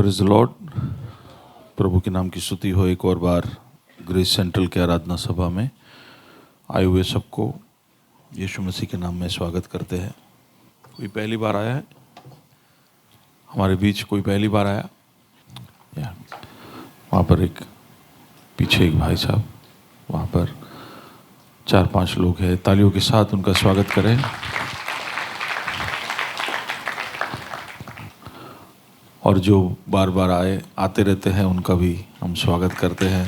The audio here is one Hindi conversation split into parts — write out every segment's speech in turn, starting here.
Praise the Lord. प्रभु के नाम की स्तुति हो। एक और बार ग्रेस सेंट्रल के आराधना सभा में आए हुए सबको यीशु मसीह के नाम में स्वागत करते हैं। कोई पहली बार आया है हमारे बीच? कोई पहली बार आया? वहाँ पर एक पीछे एक भाई साहब, वहाँ पर 4-5 लोग हैं। तालियों के साथ उनका स्वागत करें। और जो बार बार आते रहते हैं उनका भी हम स्वागत करते हैं।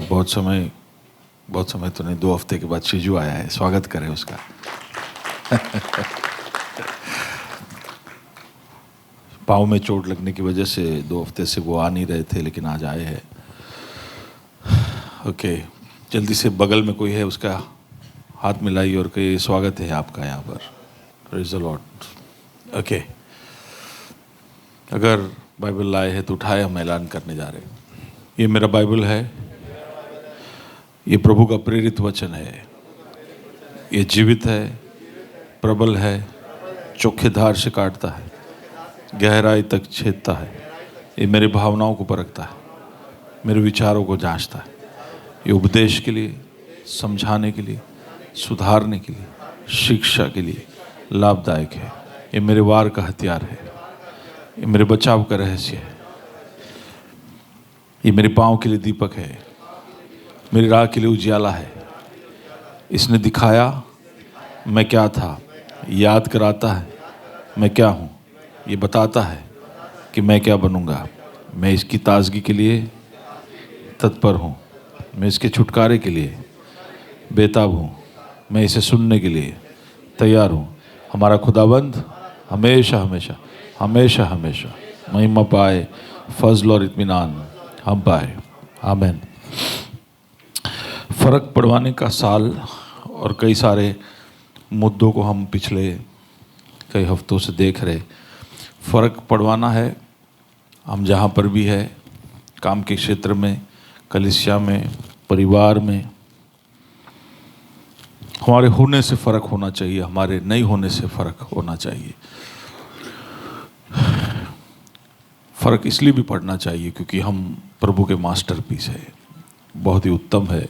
बहुत समय तो नहीं, 2 हफ्ते के बाद शिजू आया है, स्वागत करें उसका। पाँव में चोट लगने की वजह से 2 हफ्ते से वो आ नहीं रहे थे, लेकिन आज आए हैं। ओके, जल्दी से बगल में कोई है उसका हाथ मिलाइए और कहिए स्वागत है आपका यहाँ पर। Praise the Lord. ओके, अगर बाइबल लाए हैं तो उठाए, हम ऐलान करने जा रहे हैं। ये मेरा बाइबल है, ये प्रभु का प्रेरित वचन है। ये जीवित है, प्रबल है, चोखे धार से काटता है, गहराई तक छेदता है। ये मेरी भावनाओं को परखता है, मेरे विचारों को जांचता है। ये उपदेश के लिए, समझाने के लिए, सुधारने के लिए, शिक्षा के लिए लाभदायक है। ये मेरे वार का हथियार है, ये मेरे बचाव का रहस्य है। ये मेरे पाँव के लिए दीपक है, मेरी राह के लिए उजियाला है। इसने दिखाया मैं क्या था, याद कराता है मैं क्या हूँ, ये बताता है कि मैं क्या बनूंगा। मैं इसकी ताजगी के लिए तत्पर हूँ, मैं इसके छुटकारे के लिए बेताब हूँ, मैं इसे सुनने के लिए तैयार हूँ। हमारा खुदाबंद हमेशा हमेशा हमेशा हमेशा महिमा पाए, फजल और इत्मीनान हम पाए। आमीन। फ़र्क पड़वाने का साल, और कई सारे मुद्दों को हम पिछले कई हफ्तों से देख रहे। फ़र्क पड़वाना है, हम जहाँ पर भी है, काम के क्षेत्र में, कलीसिया में, परिवार में, हमारे होने से फ़र्क होना चाहिए, हमारे नहीं होने से फ़र्क होना चाहिए। फ़र्क इसलिए भी पड़ना चाहिए क्योंकि हम प्रभु के मास्टरपीस है, बहुत ही उत्तम है,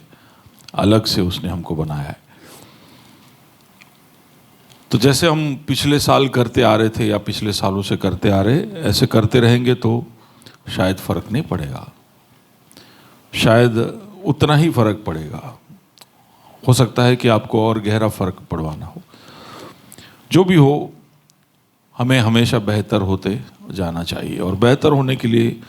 अलग से उसने हमको बनाया है। तो जैसे हम पिछले साल करते आ रहे थे या पिछले सालों से करते आ रहे, ऐसे करते रहेंगे तो शायद फ़र्क नहीं पड़ेगा, शायद उतना ही फ़र्क पड़ेगा। हो सकता है कि आपको और गहरा फ़र्क पड़वाना हो। जो भी हो, हमें हमेशा बेहतर होते जाना चाहिए। और बेहतर होने के लिए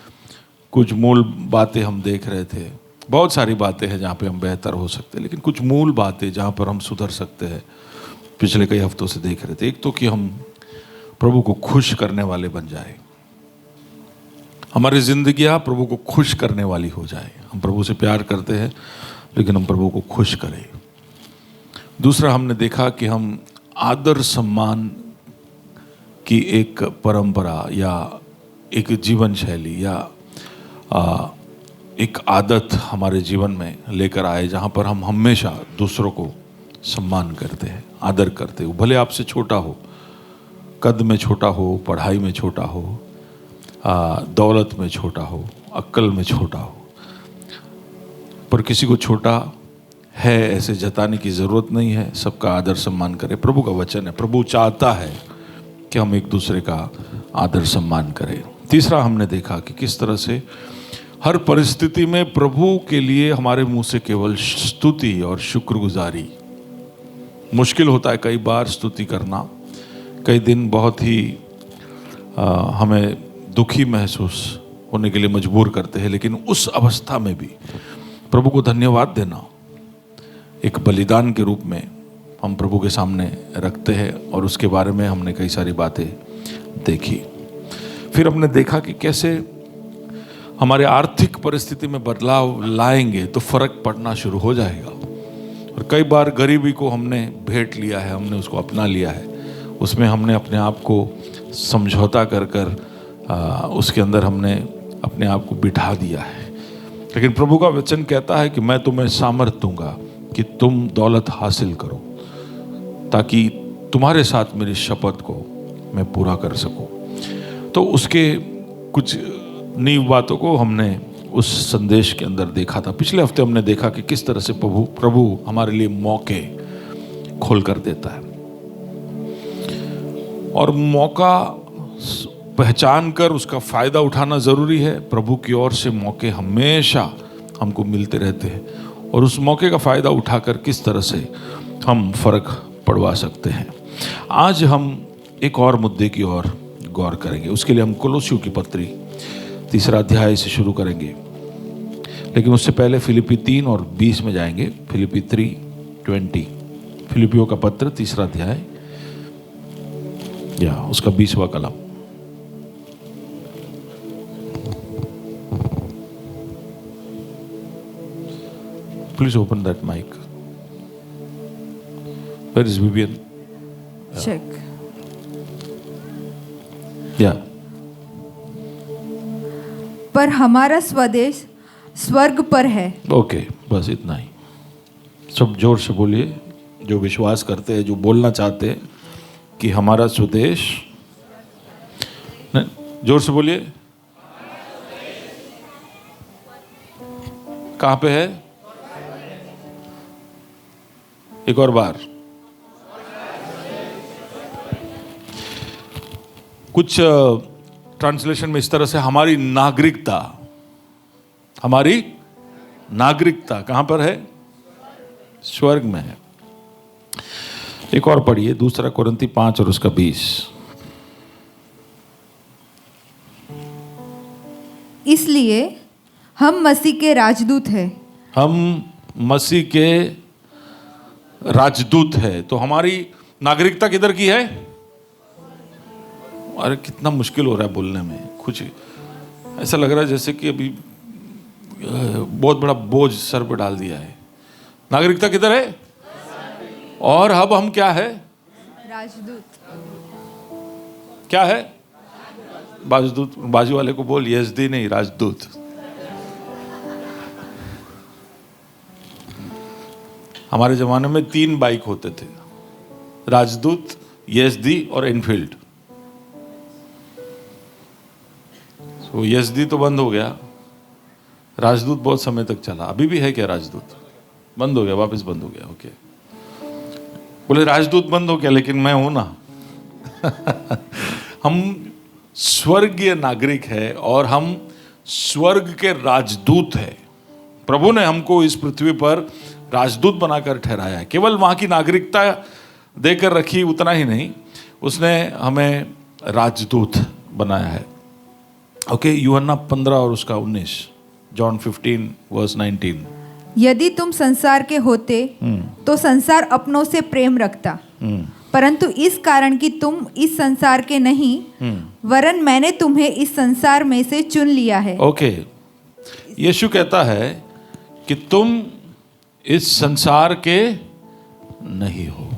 कुछ मूल बातें हम देख रहे थे। बहुत सारी बातें हैं जहाँ पे हम बेहतर हो सकते हैं, लेकिन कुछ मूल बातें जहाँ पर हम सुधर सकते हैं पिछले कई हफ्तों से देख रहे थे। एक तो कि हम प्रभु को खुश करने वाले बन जाए, हमारी जिंदगियाँ प्रभु को खुश करने वाली हो जाए। हम प्रभु से प्यार करते हैं, लेकिन हम प्रभु को खुश करें। दूसरा, हमने देखा कि हम आदर सम्मान की एक परंपरा या एक जीवन शैली या एक आदत हमारे जीवन में लेकर आए, जहाँ पर हम हमेशा दूसरों को सम्मान करते हैं, आदर करते हो। भले आपसे छोटा हो, कद में छोटा हो, पढ़ाई में छोटा हो, दौलत में छोटा हो, अक्ल में छोटा हो, पर किसी को छोटा है ऐसे जताने की ज़रूरत नहीं है। सबका आदर सम्मान करें, प्रभु का वचन है। प्रभु चाहता है कि हम एक दूसरे का आदर सम्मान करें। तीसरा, हमने देखा कि किस तरह से हर परिस्थिति में प्रभु के लिए हमारे मुंह से केवल स्तुति और शुक्रगुजारी। मुश्किल होता है कई बार स्तुति करना, कई दिन बहुत ही हमें दुखी महसूस होने के लिए मजबूर करते हैं, लेकिन उस अवस्था में भी प्रभु को धन्यवाद देना एक बलिदान के रूप में हम प्रभु के सामने रखते हैं। और उसके बारे में हमने कई सारी बातें देखी। फिर हमने देखा कि कैसे हमारे आर्थिक परिस्थिति में बदलाव लाएंगे तो फ़र्क पड़ना शुरू हो जाएगा। और कई बार गरीबी को हमने भेंट लिया है, हमने उसको अपना लिया है, उसमें हमने अपने आप को समझौता कर उसके अंदर हमने अपने आप को बिठा दिया है। लेकिन प्रभु का वचन कहता है कि मैं तुम्हें सामर्थ दूंगा कि तुम दौलत हासिल करो, ताकि तुम्हारे साथ मेरी शपथ को मैं पूरा कर सकूं। तो उसके कुछ नींव बातों को हमने उस संदेश के अंदर देखा था। पिछले हफ्ते हमने देखा कि किस तरह से प्रभु हमारे लिए मौके खोल कर देता है, और मौका पहचान कर उसका फायदा उठाना जरूरी है। प्रभु की ओर से मौके हमेशा हमको मिलते रहते हैं, और उस मौके का फायदा उठाकर किस तरह से हम फर्क पड़वा सकते हैं। आज हम एक और मुद्दे की ओर गौर करेंगे। उसके लिए हम कोलोसियों की पत्री 3 अध्याय से शुरू करेंगे, लेकिन उससे पहले फिलिपी 3 और 20 में जाएंगे। फिलिपी 3:20, फिलिपियों का पत्र 3 अध्याय या उसका 20वां कलम। Please open that mic. Where is Vivian? Check. या पर हमारा स्वदेश स्वर्ग पर है। ओके, बस इतना ही। सब जोर से बोलिए, जो विश्वास करते हैं, जो बोलना चाहते हैं कि हमारा स्वदेश। जोर से बोलिए, कहां पे है? एक और बार। कुछ ट्रांसलेशन में इस तरह से हमारी नागरिकता, हमारी नागरिकता कहां पर है? स्वर्ग में है। एक और पढ़िए, 2 कोरिन्थी 5 और उसका 20। इसलिए हम मसीह के राजदूत हैं। हम मसीह के राजदूत है। तो हमारी नागरिकता किधर की है? अरे कितना मुश्किल हो रहा है बोलने में। कुछ ऐसा लग रहा है जैसे कि अभी बहुत बड़ा बोझ सर पे डाल दिया है। नागरिकता किधर है? और अब हम क्या है? राजदूत। क्या है? राजदूत। बाजू वाले को बोल, यजदी नहीं, राजदूत। हमारे जमाने में 3 बाइक होते थे, राजदूत, यजदी और एनफील्ड। तो यजदी तो बंद हो गया, राजदूत बहुत समय तक चला। अभी भी है क्या राजदूत? बंद हो गया, वापस बंद हो गया। ओके, बोले राजदूत बंद हो गया, लेकिन मैं हूं ना। हम स्वर्गीय नागरिक है और हम स्वर्ग के राजदूत है। प्रभु ने हमको इस पृथ्वी पर राजदूत बनाकर ठहराया है। केवल वहां की नागरिकता देकर रखी उतना ही नहीं, उसने हमें राजदूत बनाया है। ओके, यूहन्ना 15 और उसका 19, जॉन 15 वर्स 19। यदि तुम संसार के होते तो संसार अपनों से प्रेम रखता, परंतु इस कारण कि तुम इस संसार के नहीं, वरन मैंने तुम्हें इस संसार में से चुन लिया है। ओके, यीशु कहता है कि तुम इस संसार के नहीं हो,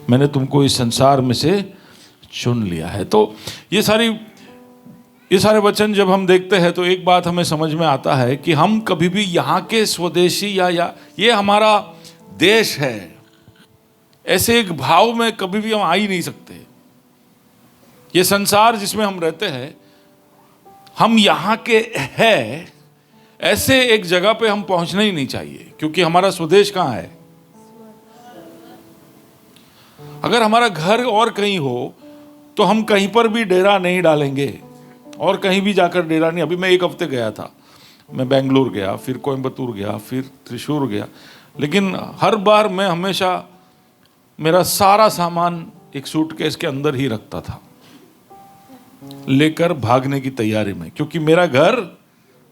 मैंने तुमको इस संसार में से चुन लिया है। तो ये सारे वचन जब हम देखते हैं तो एक बात हमें समझ में आता है कि हम कभी भी यहाँ के स्वदेशी या ये हमारा देश है, ऐसे एक भाव में कभी भी हम आ ही नहीं सकते। ये संसार जिसमें हम रहते हैं, हम यहाँ के हैं, ऐसे एक जगह पे हम पहुंचना ही नहीं चाहिए, क्योंकि हमारा स्वदेश कहाँ है? अगर हमारा घर और कहीं हो तो हम कहीं पर भी डेरा नहीं डालेंगे, और कहीं भी जाकर डेरा नहीं। अभी मैं 1 हफ्ते गया था, मैं बेंगलुरु गया, फिर कोयम्बतूर गया, फिर त्रिशूर गया, लेकिन हर बार मैं हमेशा मेरा सारा सामान एक सूटकेस के अंदर ही रखता था, लेकर भागने की तैयारी में, क्योंकि मेरा घर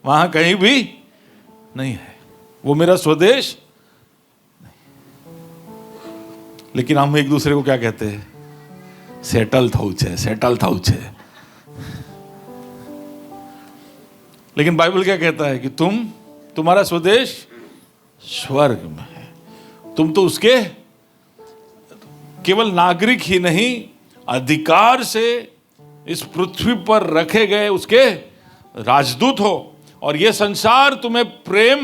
वहां कहीं भी नहीं है, वो मेरा स्वदेश नहीं। लेकिन हम एक दूसरे को क्या कहते हैं? सेटल थाउच है। लेकिन बाइबल क्या कहता है कि तुम्हारा स्वदेश स्वर्ग में है। तुम तो उसके केवल नागरिक ही नहीं, अधिकार से इस पृथ्वी पर रखे गए उसके राजदूत हो। और ये संसार तुम्हें प्रेम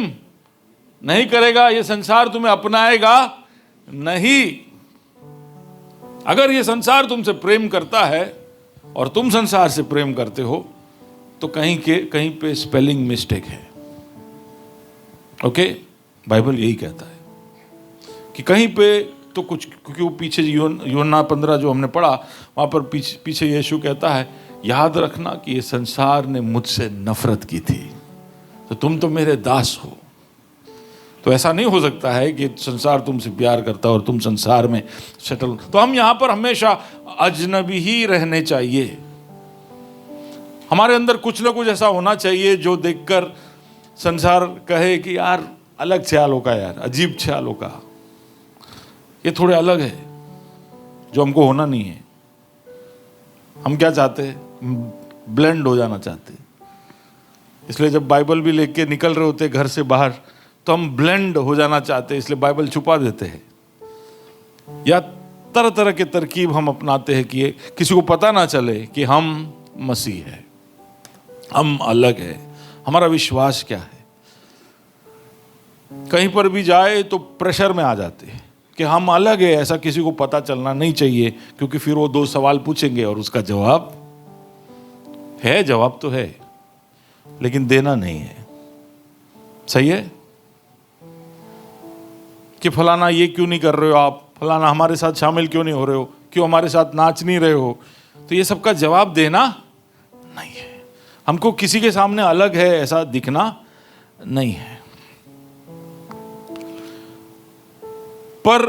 नहीं करेगा, ये संसार तुम्हें अपनाएगा नहीं। अगर ये संसार तुमसे प्रेम करता है और तुम संसार से प्रेम करते हो तो कहीं पे स्पेलिंग मिस्टेक है। ओके, बाइबल यही कहता है कि कहीं पे तो कुछ, क्योंकि वो पीछे यूहन्ना 15 जो हमने पढ़ा वहां पर पीछे यीशु कहता है, याद रखना कि ये संसार ने मुझसे नफरत की थी तो तुम तो मेरे दास हो। तो ऐसा नहीं हो सकता है कि संसार तुमसे प्यार करता और तुम संसार में सेटल। तो हम यहां पर हमेशा अजनबी ही रहने चाहिए। हमारे अंदर कुछ ना कुछ ऐसा होना चाहिए जो देखकर संसार कहे कि यार अलग ख्यालों का, यार अजीब ख्यालों का, ये थोड़े अलग है, जो हमको होना नहीं है। हम क्या चाहते हैं? ब्लेंड हो जाना चाहते हैं। इसलिए जब बाइबल भी लेके निकल रहे होते घर से बाहर तो हम ब्लेंड हो जाना चाहते हैं, इसलिए बाइबल छुपा देते हैं या तरह तरह के तरकीब हम अपनाते हैं कि किसी को पता ना चले कि हम मसीह है, हम अलग है, हमारा विश्वास क्या है। कहीं पर भी जाए तो प्रेशर में आ जाते हैं कि हम अलग है, ऐसा किसी को पता चलना नहीं चाहिए, क्योंकि फिर वो 2 सवाल पूछेंगे और उसका जवाब है, जवाब तो है लेकिन देना नहीं है। सही है कि फलाना ये क्यों नहीं कर रहे हो आप, फलाना हमारे साथ शामिल क्यों नहीं हो रहे हो, क्यों हमारे साथ नाच नहीं रहे हो। तो ये सबका जवाब देना नहीं है। हमको किसी के सामने अलग है ऐसा दिखना नहीं है। पर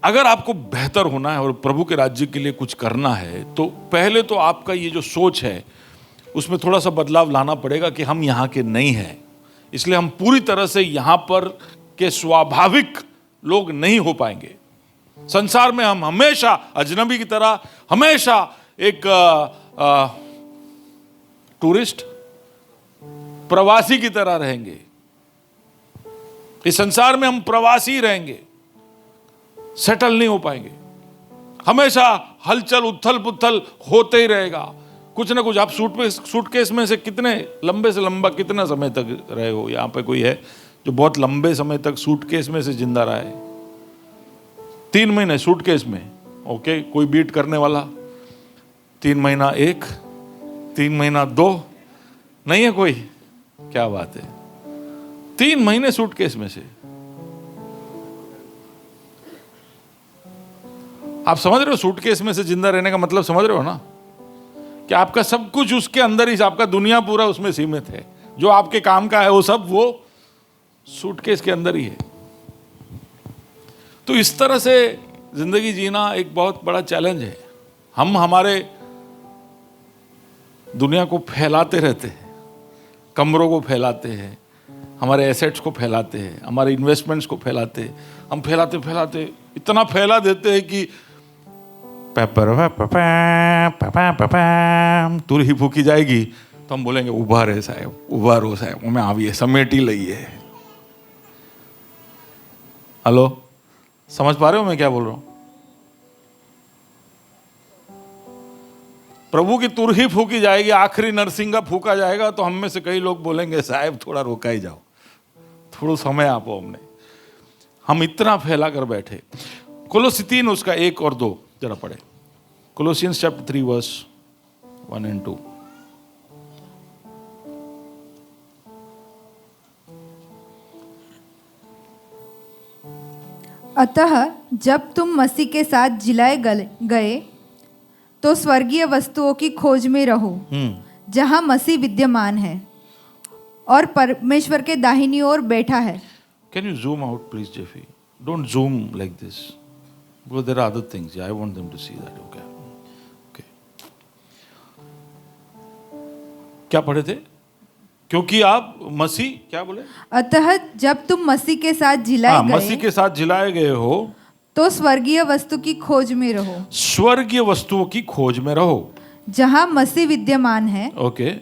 अगर आपको बेहतर होना है और प्रभु के राज्य के लिए कुछ करना है तो पहले तो आपका ये जो सोच है उसमें थोड़ा सा बदलाव लाना पड़ेगा कि हम यहाँ के नहीं हैं, इसलिए हम पूरी तरह से यहाँ पर के स्वाभाविक लोग नहीं हो पाएंगे। संसार में हम हमेशा अजनबी की तरह, हमेशा एक टूरिस्ट, प्रवासी की तरह रहेंगे। इस संसार में हम प्रवासी रहेंगे, सेटल नहीं हो पाएंगे। हमेशा हलचल उथल पुथल होते ही रहेगा, कुछ ना कुछ। आप सूटकेस में से कितने लंबे से लंबा कितना समय तक रहे हो? यहाँ पे कोई है जो बहुत लंबे समय तक सूटकेस में से जिंदा रहा है? 3 महीने सूटकेस में, ओके। कोई बीट करने वाला 3 महीना 1, 3 महीना 2 नहीं है कोई? क्या बात है, 3 महीने सूटकेस में से। आप समझ रहे हो सूटकेस में से जिंदा रहने का मतलब? समझ रहे हो ना कि आपका सब कुछ उसके अंदर ही, आपका दुनिया पूरा उसमें सीमित है। जो आपके काम का है वो सब वो सूटकेस के अंदर ही है। तो इस तरह से जिंदगी जीना एक बहुत बड़ा चैलेंज है। हम हमारे दुनिया को फैलाते रहते हैं, कमरों को फैलाते हैं, हमारे एसेट्स को फैलाते हैं, हमारे इन्वेस्टमेंट्स को फैलाते हैं। हम फैलाते फैलाते इतना फैला देते हैं कि तुरही फूकी जाएगी तो हम बोलेंगे उभार है साहब, उभारो साहब, मैं आविए समेटी लइए। हेलो, समझ पा रहे हो मैं क्या बोल रहा हूं? प्रभु की तुरही फूकी जाएगी, आखिरी नरसिंगा फूका जाएगा तो हम में से कई लोग बोलेंगे साहब थोड़ा रोका ही जाओ, थोड़ा समय आपो हमने। हम इतना फैला कर बैठे। कोलोसी 3 उसका 1 और 2 जरा पढ़े। कोलोसियंस चैप्टर 3 वर्स 1 and 2। अतः जब तुम मसीह के साथ जिलाए गए तो स्वर्गीय वस्तुओं की खोज में रहो जहां मसीह विद्यमान है और परमेश्वर के दाहिनी ओर बैठा है। Can you zoom out please, Jeffy? Don't zoom like this because there are other things. I want them to see that. Okay. क्या पढ़े थे? क्योंकि आप मसीह, क्या बोले? अतः जब तुम मसीह के साथ जिलाए गए, मसीह के साथ जिलाए गए हो तो स्वर्गीय वस्तु की खोज में रहो। स्वर्गीय वस्तुओं की खोज में रहो जहां मसीह विद्यमान है, ओके,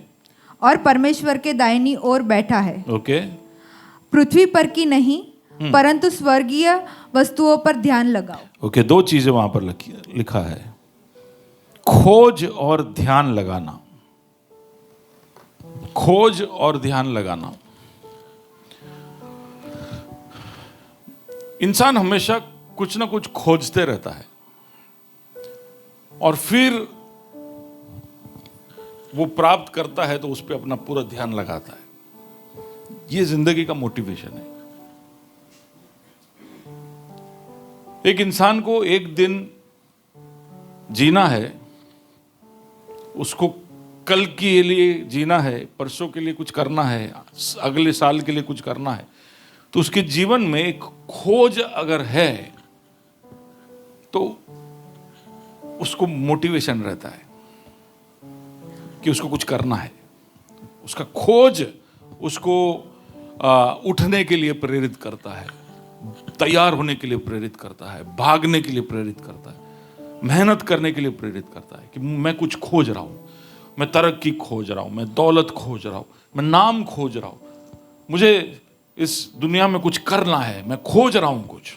और परमेश्वर के दाहिनी ओर बैठा है। ओके। पृथ्वी पर की नहीं परंतु स्वर्गीय वस्तुओं पर ध्यान लगाओ। ओके, 2 चीजें वहां पर लिखा है, खोज और ध्यान लगाना। खोज और ध्यान लगाना। इंसान हमेशा कुछ ना कुछ खोजते रहता है। और फिर वो प्राप्त करता है तो उस पर अपना पूरा ध्यान लगाता है। ये जिंदगी का मोटिवेशन है। एक इंसान को एक दिन जीना है, उसको कल के लिए जीना है, परसों के लिए कुछ करना है, अगले साल के लिए कुछ करना है, तो उसके जीवन में एक खोज अगर है तो उसको मोटिवेशन रहता है कि उसको कुछ करना है। उसका खोज उसको उठने के लिए प्रेरित करता है, तैयार होने के लिए प्रेरित करता है, भागने के लिए प्रेरित करता है, मेहनत करने के लिए प्रेरित करता है कि मैं कुछ खोज रहा हूं, मैं तरक्की खोज रहा हूं, मैं दौलत खोज रहा हूं, मैं नाम खोज रहा हूं, मुझे इस दुनिया में कुछ करना है, मैं खोज रहा हूं कुछ।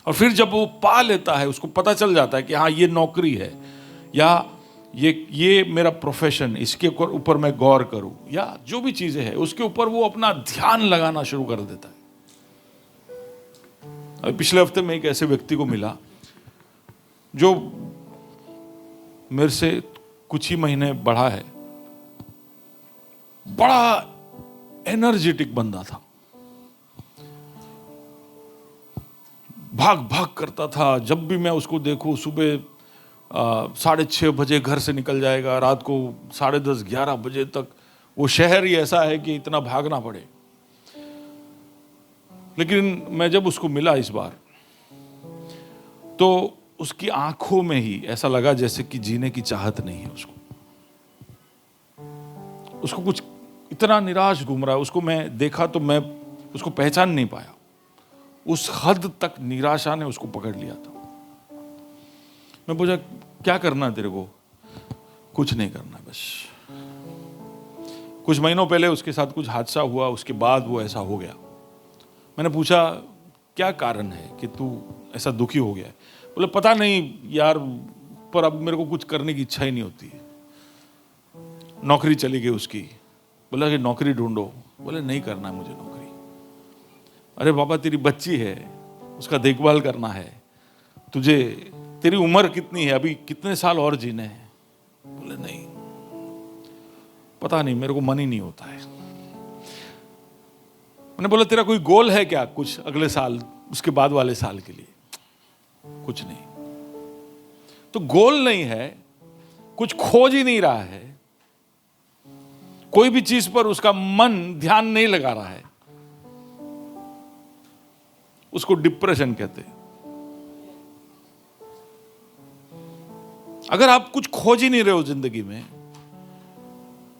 और फिर जब वो पा लेता है, उसको पता चल जाता है कि हाँ ये नौकरी है, या ये मेरा प्रोफेशन, इसके ऊपर मैं गौर करूं, या जो भी चीजें हैं उसके ऊपर वो अपना ध्यान लगाना शुरू कर देता है। अभी पिछले हफ्ते में एक ऐसे व्यक्ति को मिला जो मेरे से कुछ ही महीने बड़ा है, बड़ा एनर्जेटिक बंदा था, भाग भाग करता था। जब भी मैं उसको देखूं सुबह 6:30 बजे घर से निकल जाएगा, रात को 10:30 11 बजे तक। वो शहर ही ऐसा है कि इतना भागना पड़े। लेकिन मैं जब उसको मिला इस बार, तो उसकी आंखों में ही ऐसा लगा जैसे कि जीने की चाहत नहीं है उसको कुछ इतना निराश घूम रहा है। उसको मैं देखा तो मैं उसको पहचान नहीं पाया। उस हद तक निराशा ने उसको पकड़ लिया था। मैं पूछा क्या करना है तेरे को? कुछ नहीं करना, बस। कुछ महीनों पहले उसके साथ कुछ हादसा हुआ, उसके बाद वो ऐसा हो गया। मैंने पूछा क्या कारण है कि तू ऐसा दुखी हो गया है? बोले पता नहीं यार, पर अब मेरे को कुछ करने की इच्छा ही नहीं होती। नौकरी चली गई उसकी। बोला कि नौकरी ढूंढो। बोले नहीं करना है मुझे नौकरी। अरे बाबा तेरी बच्ची है, उसका देखभाल करना है तुझे, तेरी उम्र कितनी है, अभी कितने साल और जीने हैं? बोले नहीं, पता नहीं, मेरे को मन ही नहीं होता है। मैंने बोला तेरा कोई गोल है क्या कुछ अगले साल, उसके बाद वाले साल के लिए? कुछ नहीं। तो गोल नहीं है, कुछ खोज ही नहीं रहा है, कोई भी चीज पर उसका मन ध्यान नहीं लगा रहा है, उसको डिप्रेशन कहते हैं। अगर आप कुछ खोज ही नहीं रहे हो जिंदगी में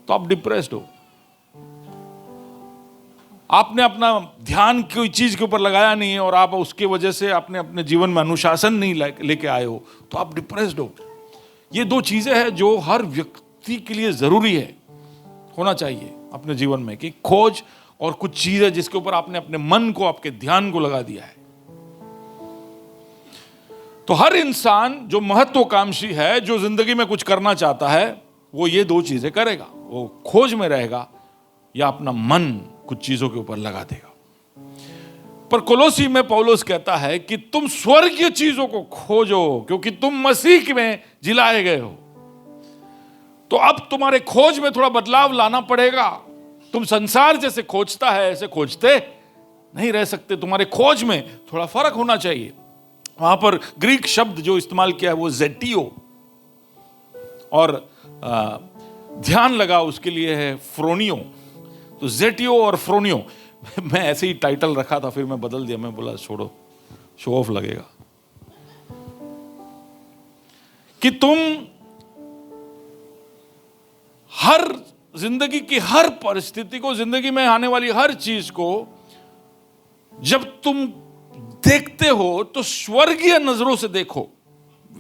तो आप डिप्रेस्ड हो। आपने अपना ध्यान कोई चीज के ऊपर लगाया नहीं है और आप उसके वजह से आपने अपने जीवन में अनुशासन नहीं लेके आए हो तो आप डिप्रेस्ड हो। ये दो चीजें हैं जो हर व्यक्ति के लिए जरूरी है, होना चाहिए अपने जीवन में, कि खोज और कुछ चीज है जिसके ऊपर आपने अपने मन को, आपके ध्यान को लगा दिया है। तो हर इंसान जो महत्वाकांक्षी है, जो जिंदगी में कुछ करना चाहता है, वो ये दो चीजें करेगा। वो खोज में रहेगा या अपना मन कुछ चीजों के ऊपर लगा देगा। पर कोलोसी में पौलुस कहता है कि तुम स्वर्गीय चीजों को खोजो क्योंकि तुम मसीह में जिलाए गए हो। तो अब तुम्हारे खोज में थोड़ा बदलाव लाना पड़ेगा। तुम संसार जैसे खोजता है ऐसे खोजते नहीं रह सकते। तुम्हारे खोज में थोड़ा फर्क होना चाहिए। वहां पर ग्रीक शब्द जो इस्तेमाल किया है वो जेटियो, और ध्यान लगा उसके लिए है फ्रोनियो। तो जेटियो और फ्रोनियो, मैं ऐसे ही टाइटल रखा था, फिर मैं बदल दिया। मैं बोला छोड़ो, शो ऑफ लगेगा। कि तुम हर जिंदगी की हर परिस्थिति को, जिंदगी में आने वाली हर चीज को जब तुम देखते हो तो स्वर्गीय नजरों से देखो।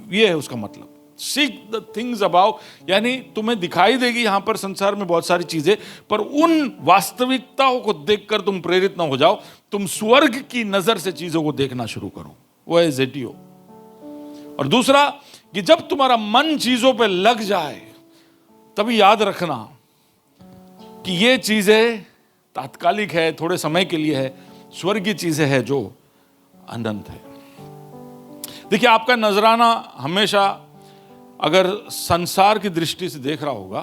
यह है उसका मतलब। सीक द थिंग्स अबाउट, यानी तुम्हें दिखाई देगी यहां पर संसार में बहुत सारी चीजें, पर उन वास्तविकताओं को देखकर तुम प्रेरित ना हो जाओ। तुम स्वर्ग की नजर से चीजों को देखना शुरू करो। वो है जेटियो। और दूसरा कि जब तुम्हारा मन चीजों पे लग जाए तभी याद रखना कि ये चीजें तात्कालिक है, थोड़े समय के लिए है। स्वर्गीय चीजें है जो अनंत है। देखिए, आपका नजराना हमेशा अगर संसार की दृष्टि से देख रहा होगा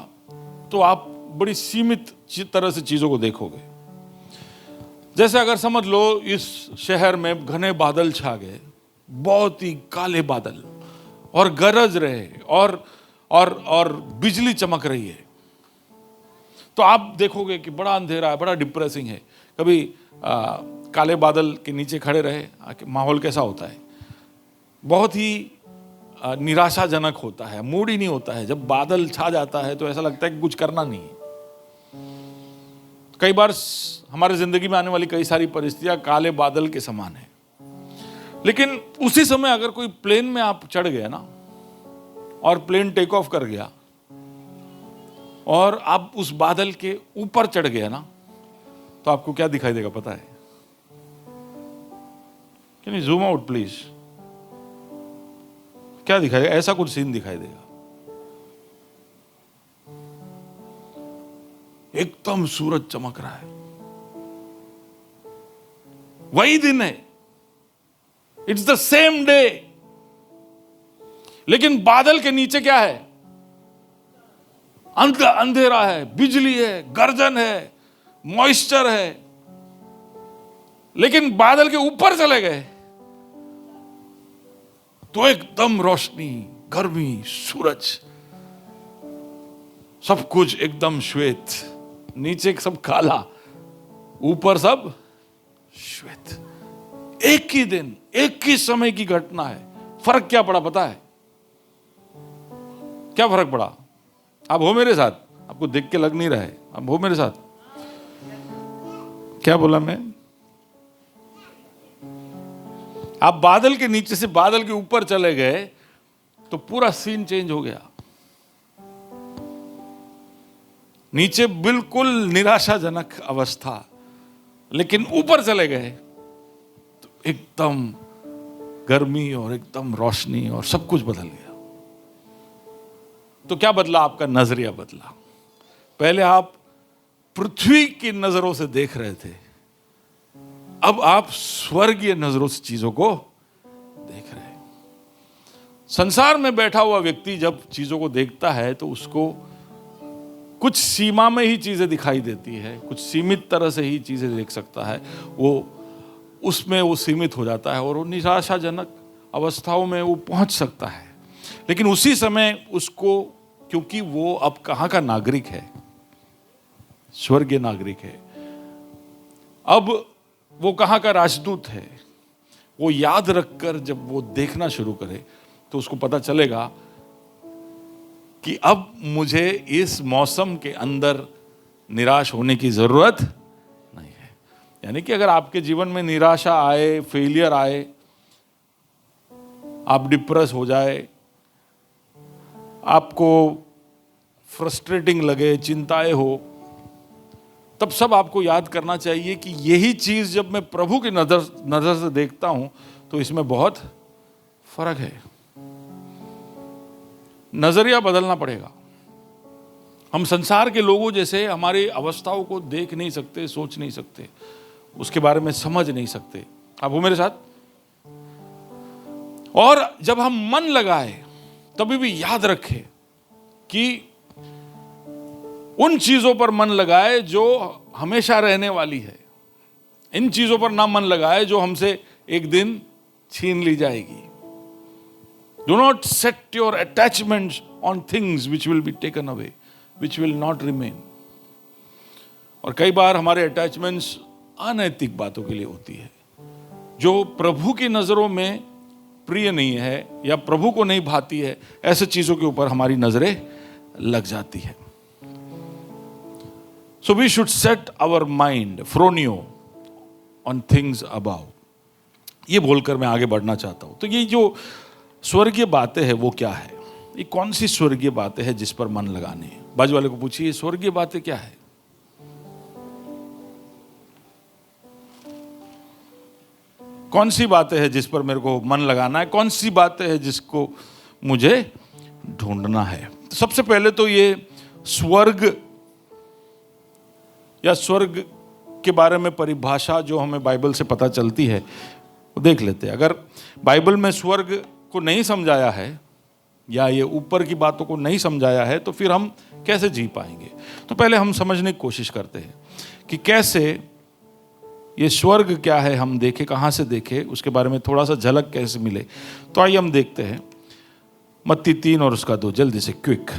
तो आप बड़ी सीमित तरह से चीजों को देखोगे। जैसे अगर समझ लो इस शहर में घने बादल छा गए, बहुत ही काले बादल, और गरज रहे और बिजली चमक रही है, तो आप देखोगे कि बड़ा अंधेरा है, बड़ा डिप्रेसिंग है। कभी काले बादल के नीचे खड़े रहे, माहौल कैसा होता है? बहुत ही निराशाजनक होता है, मूड ही नहीं होता है। जब बादल छा जाता है तो ऐसा लगता है कि कुछ करना नहीं है। कई बार हमारे जिंदगी में आने वाली कई सारी परिस्थितियां काले बादल के समान है, लेकिन उसी समय अगर कोई प्लेन में आप चढ़ गए ना, और प्लेन टेक ऑफ कर गया और आप उस बादल के ऊपर चढ़ गए ना, तो आपको क्या दिखाई देगा पता है? Can you zoom out please? क्या दिखाई देगा? ऐसा कुछ सीन दिखाई देगा। एकदम सूरज चमक रहा है, वही दिन है, इट्स द सेम डे, लेकिन बादल के नीचे क्या है? अंधेरा है, बिजली है, गर्जन है, मॉइस्चर है। लेकिन बादल के ऊपर चले गए तो एकदम रोशनी, गर्मी, सूरज, सब कुछ एकदम श्वेत, नीचे सब काला, ऊपर सब श्वेत। एक ही दिन, एक ही समय की घटना है। फर्क क्या पड़ा पता है? क्या फर्क पड़ा? आप हो मेरे साथ? आपको देख के लग नहीं रहा है, आप हो मेरे साथ? क्या बोला मैं? आप बादल के नीचे से बादल के ऊपर चले गए तो पूरा सीन चेंज हो गया। नीचे बिल्कुल निराशाजनक अवस्था, लेकिन ऊपर चले गए तो एकदम गर्मी और एकदम रोशनी और सब कुछ बदल गया। तो क्या बदला? आपका नजरिया बदला। पहले आप पृथ्वी की नजरों से देख रहे थे, अब आप स्वर्गीय नजरों से चीजों को देख रहे हैं। संसार में बैठा हुआ व्यक्ति जब चीजों को देखता है तो उसको कुछ सीमा में ही चीजें दिखाई देती है, कुछ सीमित तरह से ही चीजें देख सकता है। वो उसमें वो सीमित हो जाता है और वो निराशाजनक अवस्थाओं में वो पहुंच सकता है। लेकिन उसी समय उसको, क्योंकि वो अब कहां का नागरिक है? स्वर्गीय नागरिक है। अब वो कहां का राजदूत है? वो याद रखकर जब वो देखना शुरू करे तो उसको पता चलेगा कि अब मुझे इस मौसम के अंदर निराश होने की जरूरत नहीं है। यानी कि अगर आपके जीवन में निराशा आए, फेलियर आए, आप डिप्रेस हो जाए, आपको फ्रस्ट्रेटिंग लगे, चिंताएं हो, तब सब आपको याद करना चाहिए कि यही चीज जब मैं प्रभु की नजर से देखता हूं तो इसमें बहुत फर्क है। नजरिया बदलना पड़ेगा। हम संसार के लोगों जैसे हमारी अवस्थाओं को देख नहीं सकते, सोच नहीं सकते, उसके बारे में समझ नहीं सकते। आप हो मेरे साथ? और जब हम मन लगाए तभी भी याद रखें कि उन चीजों पर मन लगाए जो हमेशा रहने वाली है। इन चीजों पर ना मन लगाए जो हमसे एक दिन छीन ली जाएगी। Do not set your attachments on things which will be taken away, which will not remain. और कई बार हमारे अटैचमेंट्स अनैतिक बातों के लिए होती है, जो प्रभु की नजरों में प्रिय नहीं है या प्रभु को नहीं भाती है। ऐसे चीजों के ऊपर हमारी नजरें लग जाती है। So we should set our mind, phronio, on things above. ये बोलकर मैं आगे बढ़ना चाहता हूं। तो ये जो स्वर्गीय बातें हैं वो क्या है? ये कौन सी स्वर्गीय बातें हैं जिस पर मन लगाने हैं? बाजू वाले को पूछिए, स्वर्गीय बातें क्या है? कौन सी बातें हैं जिस पर मेरे को मन लगाना है? कौन सी बातें हैं जिसको मुझे ढूंढना है? तो सबसे पहले तो ये स्वर्ग या स्वर्ग के बारे में परिभाषा जो हमें बाइबल से पता चलती है वो देख लेते हैं। अगर बाइबल में स्वर्ग को नहीं समझाया है, या ये ऊपर की बातों को नहीं समझाया है तो फिर हम कैसे जी पाएंगे। तो पहले हम समझने की कोशिश करते हैं कि कैसे ये स्वर्ग क्या है, हम देखें, कहाँ से देखें, उसके बारे में थोड़ा सा झलक कैसे मिले। तो आइए हम देखते हैं मत्ती 3 और उसका 2, जल्दी से, quick,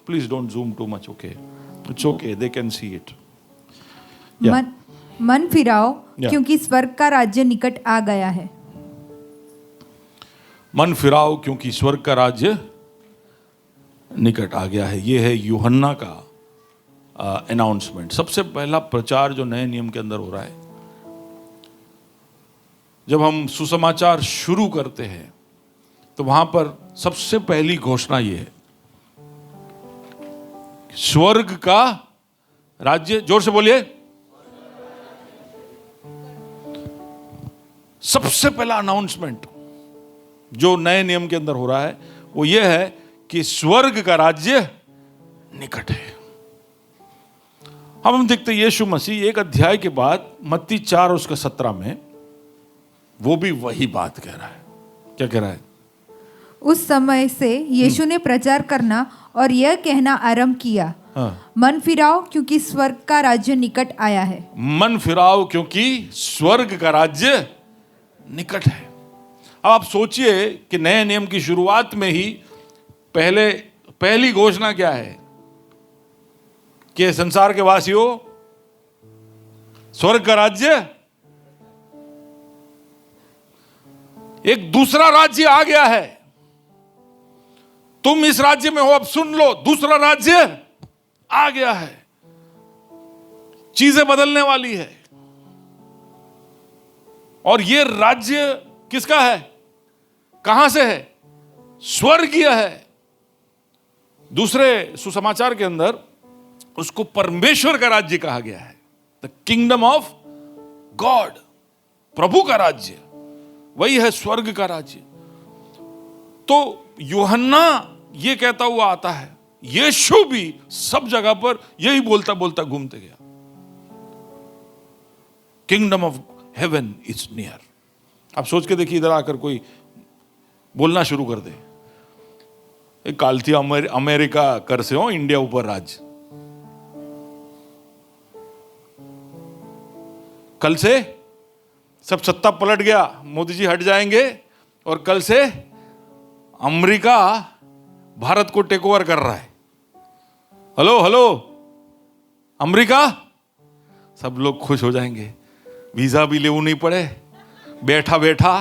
please don't zoom too much, okay, it's okay, they can see it. मन फिराओ Yeah. क्योंकि स्वर्ग का राज्य निकट आ गया है। मन फिराओ क्योंकि स्वर्ग का राज्य निकट आ गया है। ये है यूहन्ना का अनाउंसमेंट, सबसे पहला प्रचार जो नए नियम के अंदर हो रहा है। जब हम सुसमाचार शुरू करते हैं तो वहां पर सबसे पहली घोषणा ये है, स्वर्ग का राज्य, जोर से बोलिए, सबसे पहला अनाउंसमेंट जो नए नियम के अंदर हो रहा है वो ये है कि स्वर्ग का राज्य निकट है। हम देखते हैं यीशु मसीह एक अध्याय के बाद मत्ती 4 और उसका 17 में वो भी वही बात कह रहा है। क्या कह रहा है? उस समय से यीशु ने प्रचार करना और यह कहना आरंभ किया, हाँ। मन फिराओ क्योंकि स्वर्ग का राज्य निकट आया है। मन फिराओ क्योंकि स्वर्ग का राज्य निकट है। अब आप सोचिए कि नए नियम की शुरुआत में ही पहली घोषणा क्या है कि संसार के वासियों, स्वर्ग का राज्य, एक दूसरा राज्य आ गया है, तुम इस राज्य में हो, अब सुन लो, दूसरा राज्य आ गया है, चीजें बदलने वाली है। और ये राज्य किसका है, कहां से है? स्वर्गीय है। दूसरे सुसमाचार के अंदर उसको परमेश्वर का राज्य कहा गया है, द किंगडम ऑफ गॉड, प्रभु का राज्य, वही है स्वर्ग का राज्य। तो यूहन्ना ये कहता हुआ आता है, यीशु भी सब जगह पर यही बोलता बोलता घूमते गया, kingdom of heaven is near. आप सोच के देखिए, इधर आकर कोई बोलना शुरू कर दे, काल थी अमेरिका कर से हो इंडिया ऊपर राज्य, कल से सब सत्ता पलट गया, मोदी जी हट जाएंगे और कल से अमेरिका भारत को टेक ओवर कर रहा है। हेलो हेलो अमेरिका, सब लोग खुश हो जाएंगे, वीजा भी लेना नहीं पड़े, बैठा बैठा।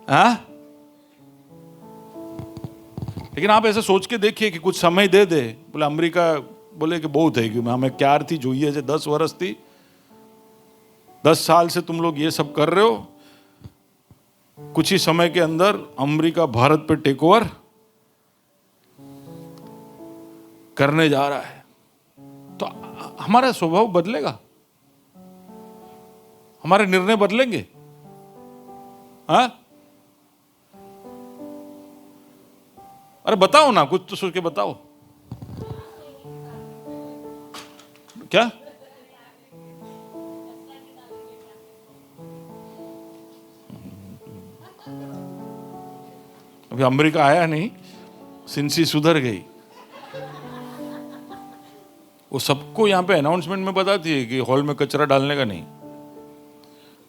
हाँ, लेकिन आप ऐसे सोच के देखिए कि कुछ समय दे दे, बोले अमेरिका बोले कि बहुत है, क्यों हमें क्या थी जो ये 10 वर्ष थी, 10 साल से तुम लोग ये सब कर रहे हो, कुछ ही समय के अंदर अमेरिका भारत पे टेक ओवर करने जा रहा है। तो हमारा स्वभाव बदलेगा, हमारे निर्णय बदलेंगे। हाँ, अरे बताओ ना, कुछ तो सोच के बताओ। क्या? अभी अमेरिका आया नहीं, सिंसी सुधर गई। वो सबको यहां पे अनाउंसमेंट में बताती है कि हॉल में कचरा डालने का नहीं,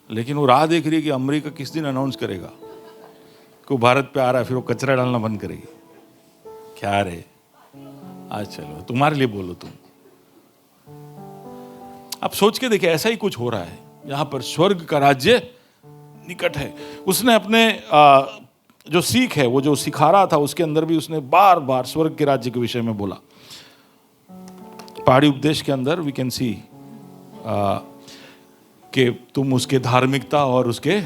लेकिन वो राह देख रही है कि अमेरिका किस दिन अनाउंस करेगा कि वो भारत पे आ रहा है, फिर वो कचरा डालना बंद करेगी। क्या रे, आज चलो तुम्हारे लिए बोलो तुम। आप सोच के देखिए, ऐसा ही कुछ हो रहा है यहां पर, स्वर्ग का राज्य निकट है। उसने अपने जो सीख है, वो जो सिखा रहा था, उसके अंदर भी उसने बार बार स्वर्ग के राज्य के विषय में बोला। पहाड़ी उपदेश के अंदर वी कैन सी कि तुम उसके धार्मिकता और उसके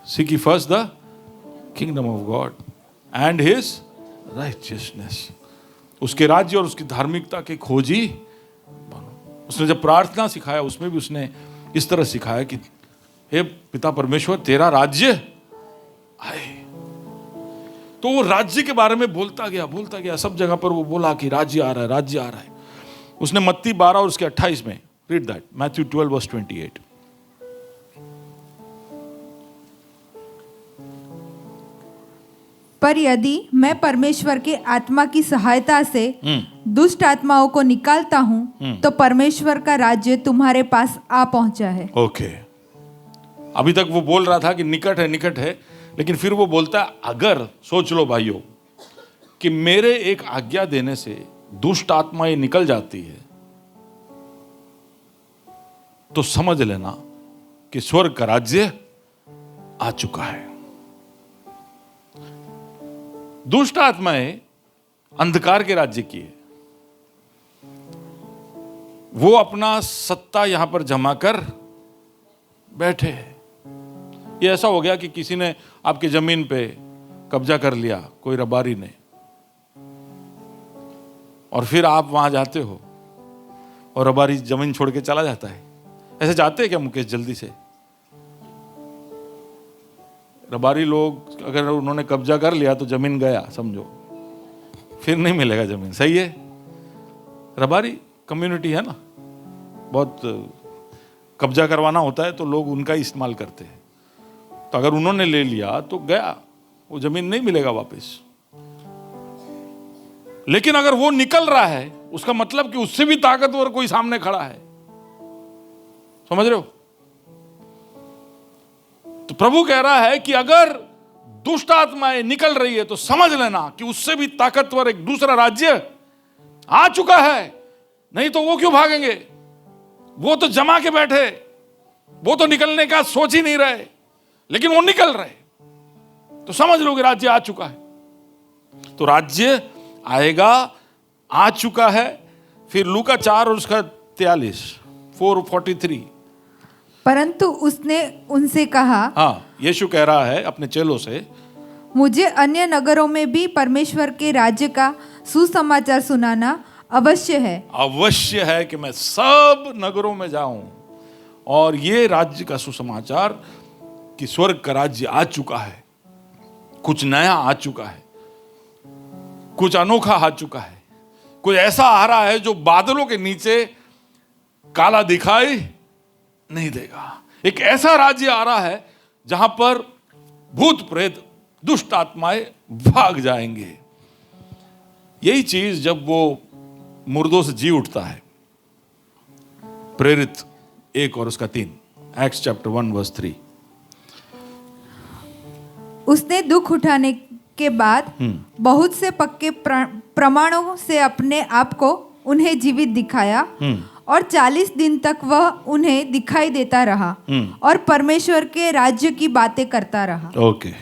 seek ye first the kingdom of God and his righteousness, उसके राज्य और उसकी धार्मिकता के खोजी बनो। उसने जब प्रार्थना सिखाया, उसमें भी उसने इस तरह सिखाया कि हे पिता परमेश्वर, तेरा राज्य आए। तो वो राज्य के बारे में बोलता गया, सब जगह पर वो बोला कि राज्य आ रहा है, राज्य आ रहा है। उसने मत्ती 12 और उसके 28 में, रीड दैट, मैथ्यू 12 वर्स 28। पर यदि मैं परमेश्वर के आत्मा की सहायता से दुष्ट आत्माओं को निकालता हूँ तो परमेश्वर का राज्य तुम्हारे पास आ पहुंचा है। ओके, अभी तक वो बोल रहा था कि निकट है, लेकिन फिर वो बोलता है अगर, सोच लो भाइयों, कि मेरे एक आज्ञा देने से दुष्ट आत्माएं निकल जाती है, तो समझ लेना कि स्वर्ग का राज्य आ चुका है। दुष्ट आत्माएं अंधकार के राज्य की है, वो अपना सत्ता यहां पर जमा कर बैठे हैं। ये ऐसा हो गया कि किसी ने आपकी जमीन पे कब्जा कर लिया, कोई रबारी ने, और फिर आप वहां जाते हो और रबारी जमीन छोड़ के चला जाता है। ऐसे जाते हैं क्या मुकेश जल्दी से? रबारी लोग अगर उन्होंने कब्जा कर लिया तो जमीन गया समझो, फिर नहीं मिलेगा जमीन। सही है, रबारी कम्युनिटी है ना, बहुत कब्जा करवाना होता है तो लोग उनका इस्तेमाल करते हैं। तो अगर उन्होंने ले लिया तो गया, वो जमीन नहीं मिलेगा वापस। लेकिन अगर वो निकल रहा है, उसका मतलब कि उससे भी ताकतवर कोई सामने खड़ा है। समझ रहे हो? तो प्रभु कह रहा है कि अगर दुष्ट आत्माएं निकल रही है तो समझ लेना कि उससे भी ताकतवर एक दूसरा राज्य आ चुका है। नहीं तो वो क्यों भागेंगे? वो तो जमा के बैठे, वो तो निकलने का सोच ही नहीं रहे, लेकिन वो निकल रहे। तो समझ लो कि राज्य आ चुका है। तो राज्य आएगा, आ चुका है। फिर लूका 4 और उसका 43, 4:43। परंतु उसने उनसे कहा, हाँ, यीशु कह रहा है अपने चेलों से, मुझे अन्य नगरों में भी परमेश्वर के राज्य का सुसमाचार सुनाना अवश्य है। अवश्य है कि मैं सब नगरों में जाऊं और ये राज्य का सुसमाचार कि स्वर्ग का राज्य आ चुका है, कुछ नया आ चुका है, कुछ अनोखा आ चुका है, कुछ ऐसा आ रहा है जो बादलों के नीचे काला दिखाई नहीं देगा। एक ऐसा राज्य आ रहा है जहां पर भूत प्रेत दुष्ट आत्माएं भाग जाएंगे। यही चीज जब वो मुर्दों से जी उठता है, प्रेरित 1 और उसका 3, एक्ट्स चैप्टर 1:3। उसने दुख उठाने के बाद बहुत से पक्के प्रमाणों से अपने आप को उन्हें जीवित दिखाया और 40 दिन तक वह उन्हें दिखाई देता रहा और परमेश्वर के राज्य की बातें करता रहा। ओके,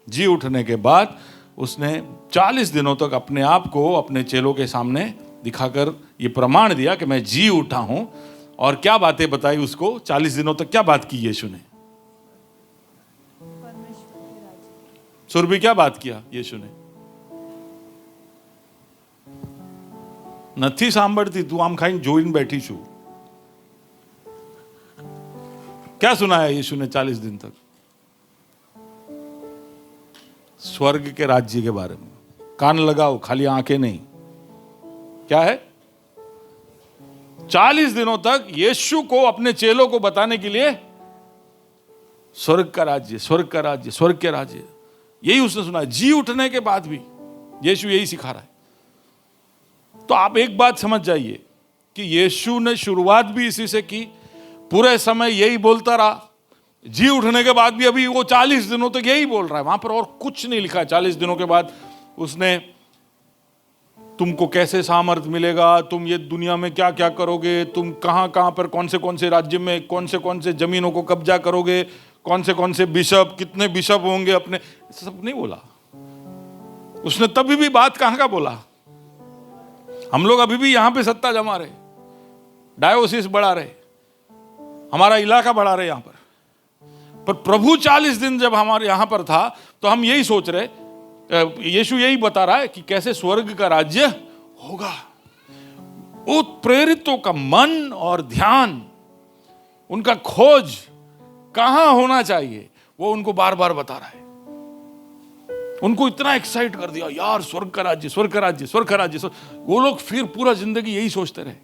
जी उठने के बाद उसने 40 दिनों तक अपने आप को अपने चेलों के सामने दिखाकर ये प्रमाण दिया कि मैं जी उठा हूं। और क्या बातें बताई उसको 40 दिनों तक? क्या बात की यीशु ने? सुरभि, क्या बात किया यीशु ने? નથી સાંભળતી તું? આમ ખાઈને જોઈને બેઠી છું। क्या सुनाया यीशु ने 40 दिन तक? स्वर्ग के राज्य के बारे में। कान लगाओ, खाली आंखें नहीं। क्या है? 40 दिनों तक यीशु को अपने चेलों को बताने के लिए स्वर्ग का राज्य, स्वर्ग का राज्य, स्वर्ग के राज्य, यही उसने सुना। जी उठने के बाद भी यीशु यही सिखा रहा है। तो आप एक बात समझ जाइए कि यीशु ने शुरुआत भी इसी से की, पूरे समय यही बोलता रहा। जी उठने के बाद भी अभी वो 40 दिनों तक यही बोल रहा है। वहां पर और कुछ नहीं लिखा है। 40 दिनों के बाद उसने तुमको कैसे सामर्थ मिलेगा, तुम ये दुनिया में क्या क्या करोगे, तुम कहां कहां पर कौन से राज्य में कौन से जमीनों को कब्जा करोगे, कौन से बिशप, कितने बिशप होंगे, अपने सब नहीं बोला उसने। तभी भी बात कहां का बोला? हम लोग अभी भी यहां पे सत्ता जमा रहे, डायोसिस बढ़ा रहे, हमारा इलाका बढ़ा रहे यहां पर प्रभु 40 दिन जब हमारे यहां पर था तो हम यही सोच रहे, यीशु यही बता रहा है कि कैसे स्वर्ग का राज्य होगा। वो प्रेरितों का मन और ध्यान, उनका खोज कहां होना चाहिए, वो उनको बार बार बता रहा है। उनको इतना एक्साइट कर दिया, यार स्वर्ग का राज्य, स्वर्ग का राज्य, स्वर्ग का राज्य। वो लोग फिर पूरा जिंदगी यही सोचते रहे।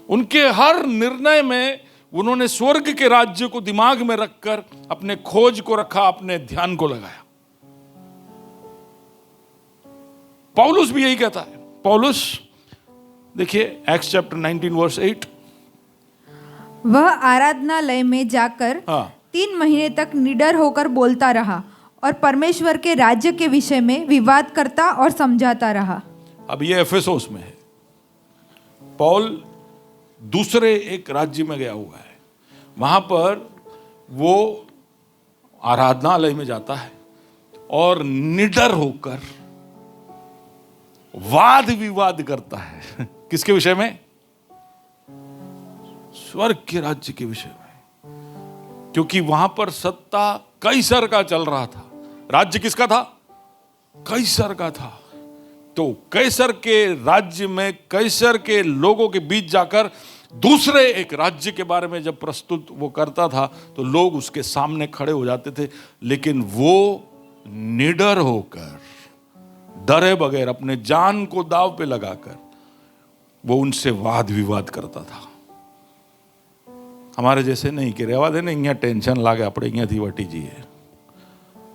उनके हर निर्णय में उन्होंने स्वर्ग के राज्य को दिमाग में रखकर अपने खोज को रखा, अपने ध्यान को लगाया। पौलुस भी यही कहता है। पौलुस देखिए एक्ट्स चैप्टर 19 वर्स 8, वह आराधनालय में जाकर हाँ 3 महीने तक निडर होकर बोलता रहा और परमेश्वर के राज्य के विषय में विवाद करता और समझाता रहा। अब ये एफेसोस में है। पौल दूसरे एक राज्य में गया हुआ है, वहां पर वो आराधनालय में जाता है और निडर होकर वाद विवाद करता है। किसके विषय में? स्वर्ग के राज्य के विषय में, क्योंकि वहां पर सत्ता कैसर का चल रहा था। राज्य किसका था? कैसर का था। तो कैसर के राज्य में कैसर के लोगों के बीच जाकर दूसरे एक राज्य के बारे में जब प्रस्तुत वो करता था तो लोग उसके सामने खड़े हो जाते थे, लेकिन वो निडर होकर, डरे बगैर, अपने जान को दांव पे लगाकर वो उनसे वाद विवाद करता था। हमारे जैसे नहीं कि रेवा दे ने અહીંયા ટેન્શન લાગે આપણે અહીંયાથી વટી જઈએ,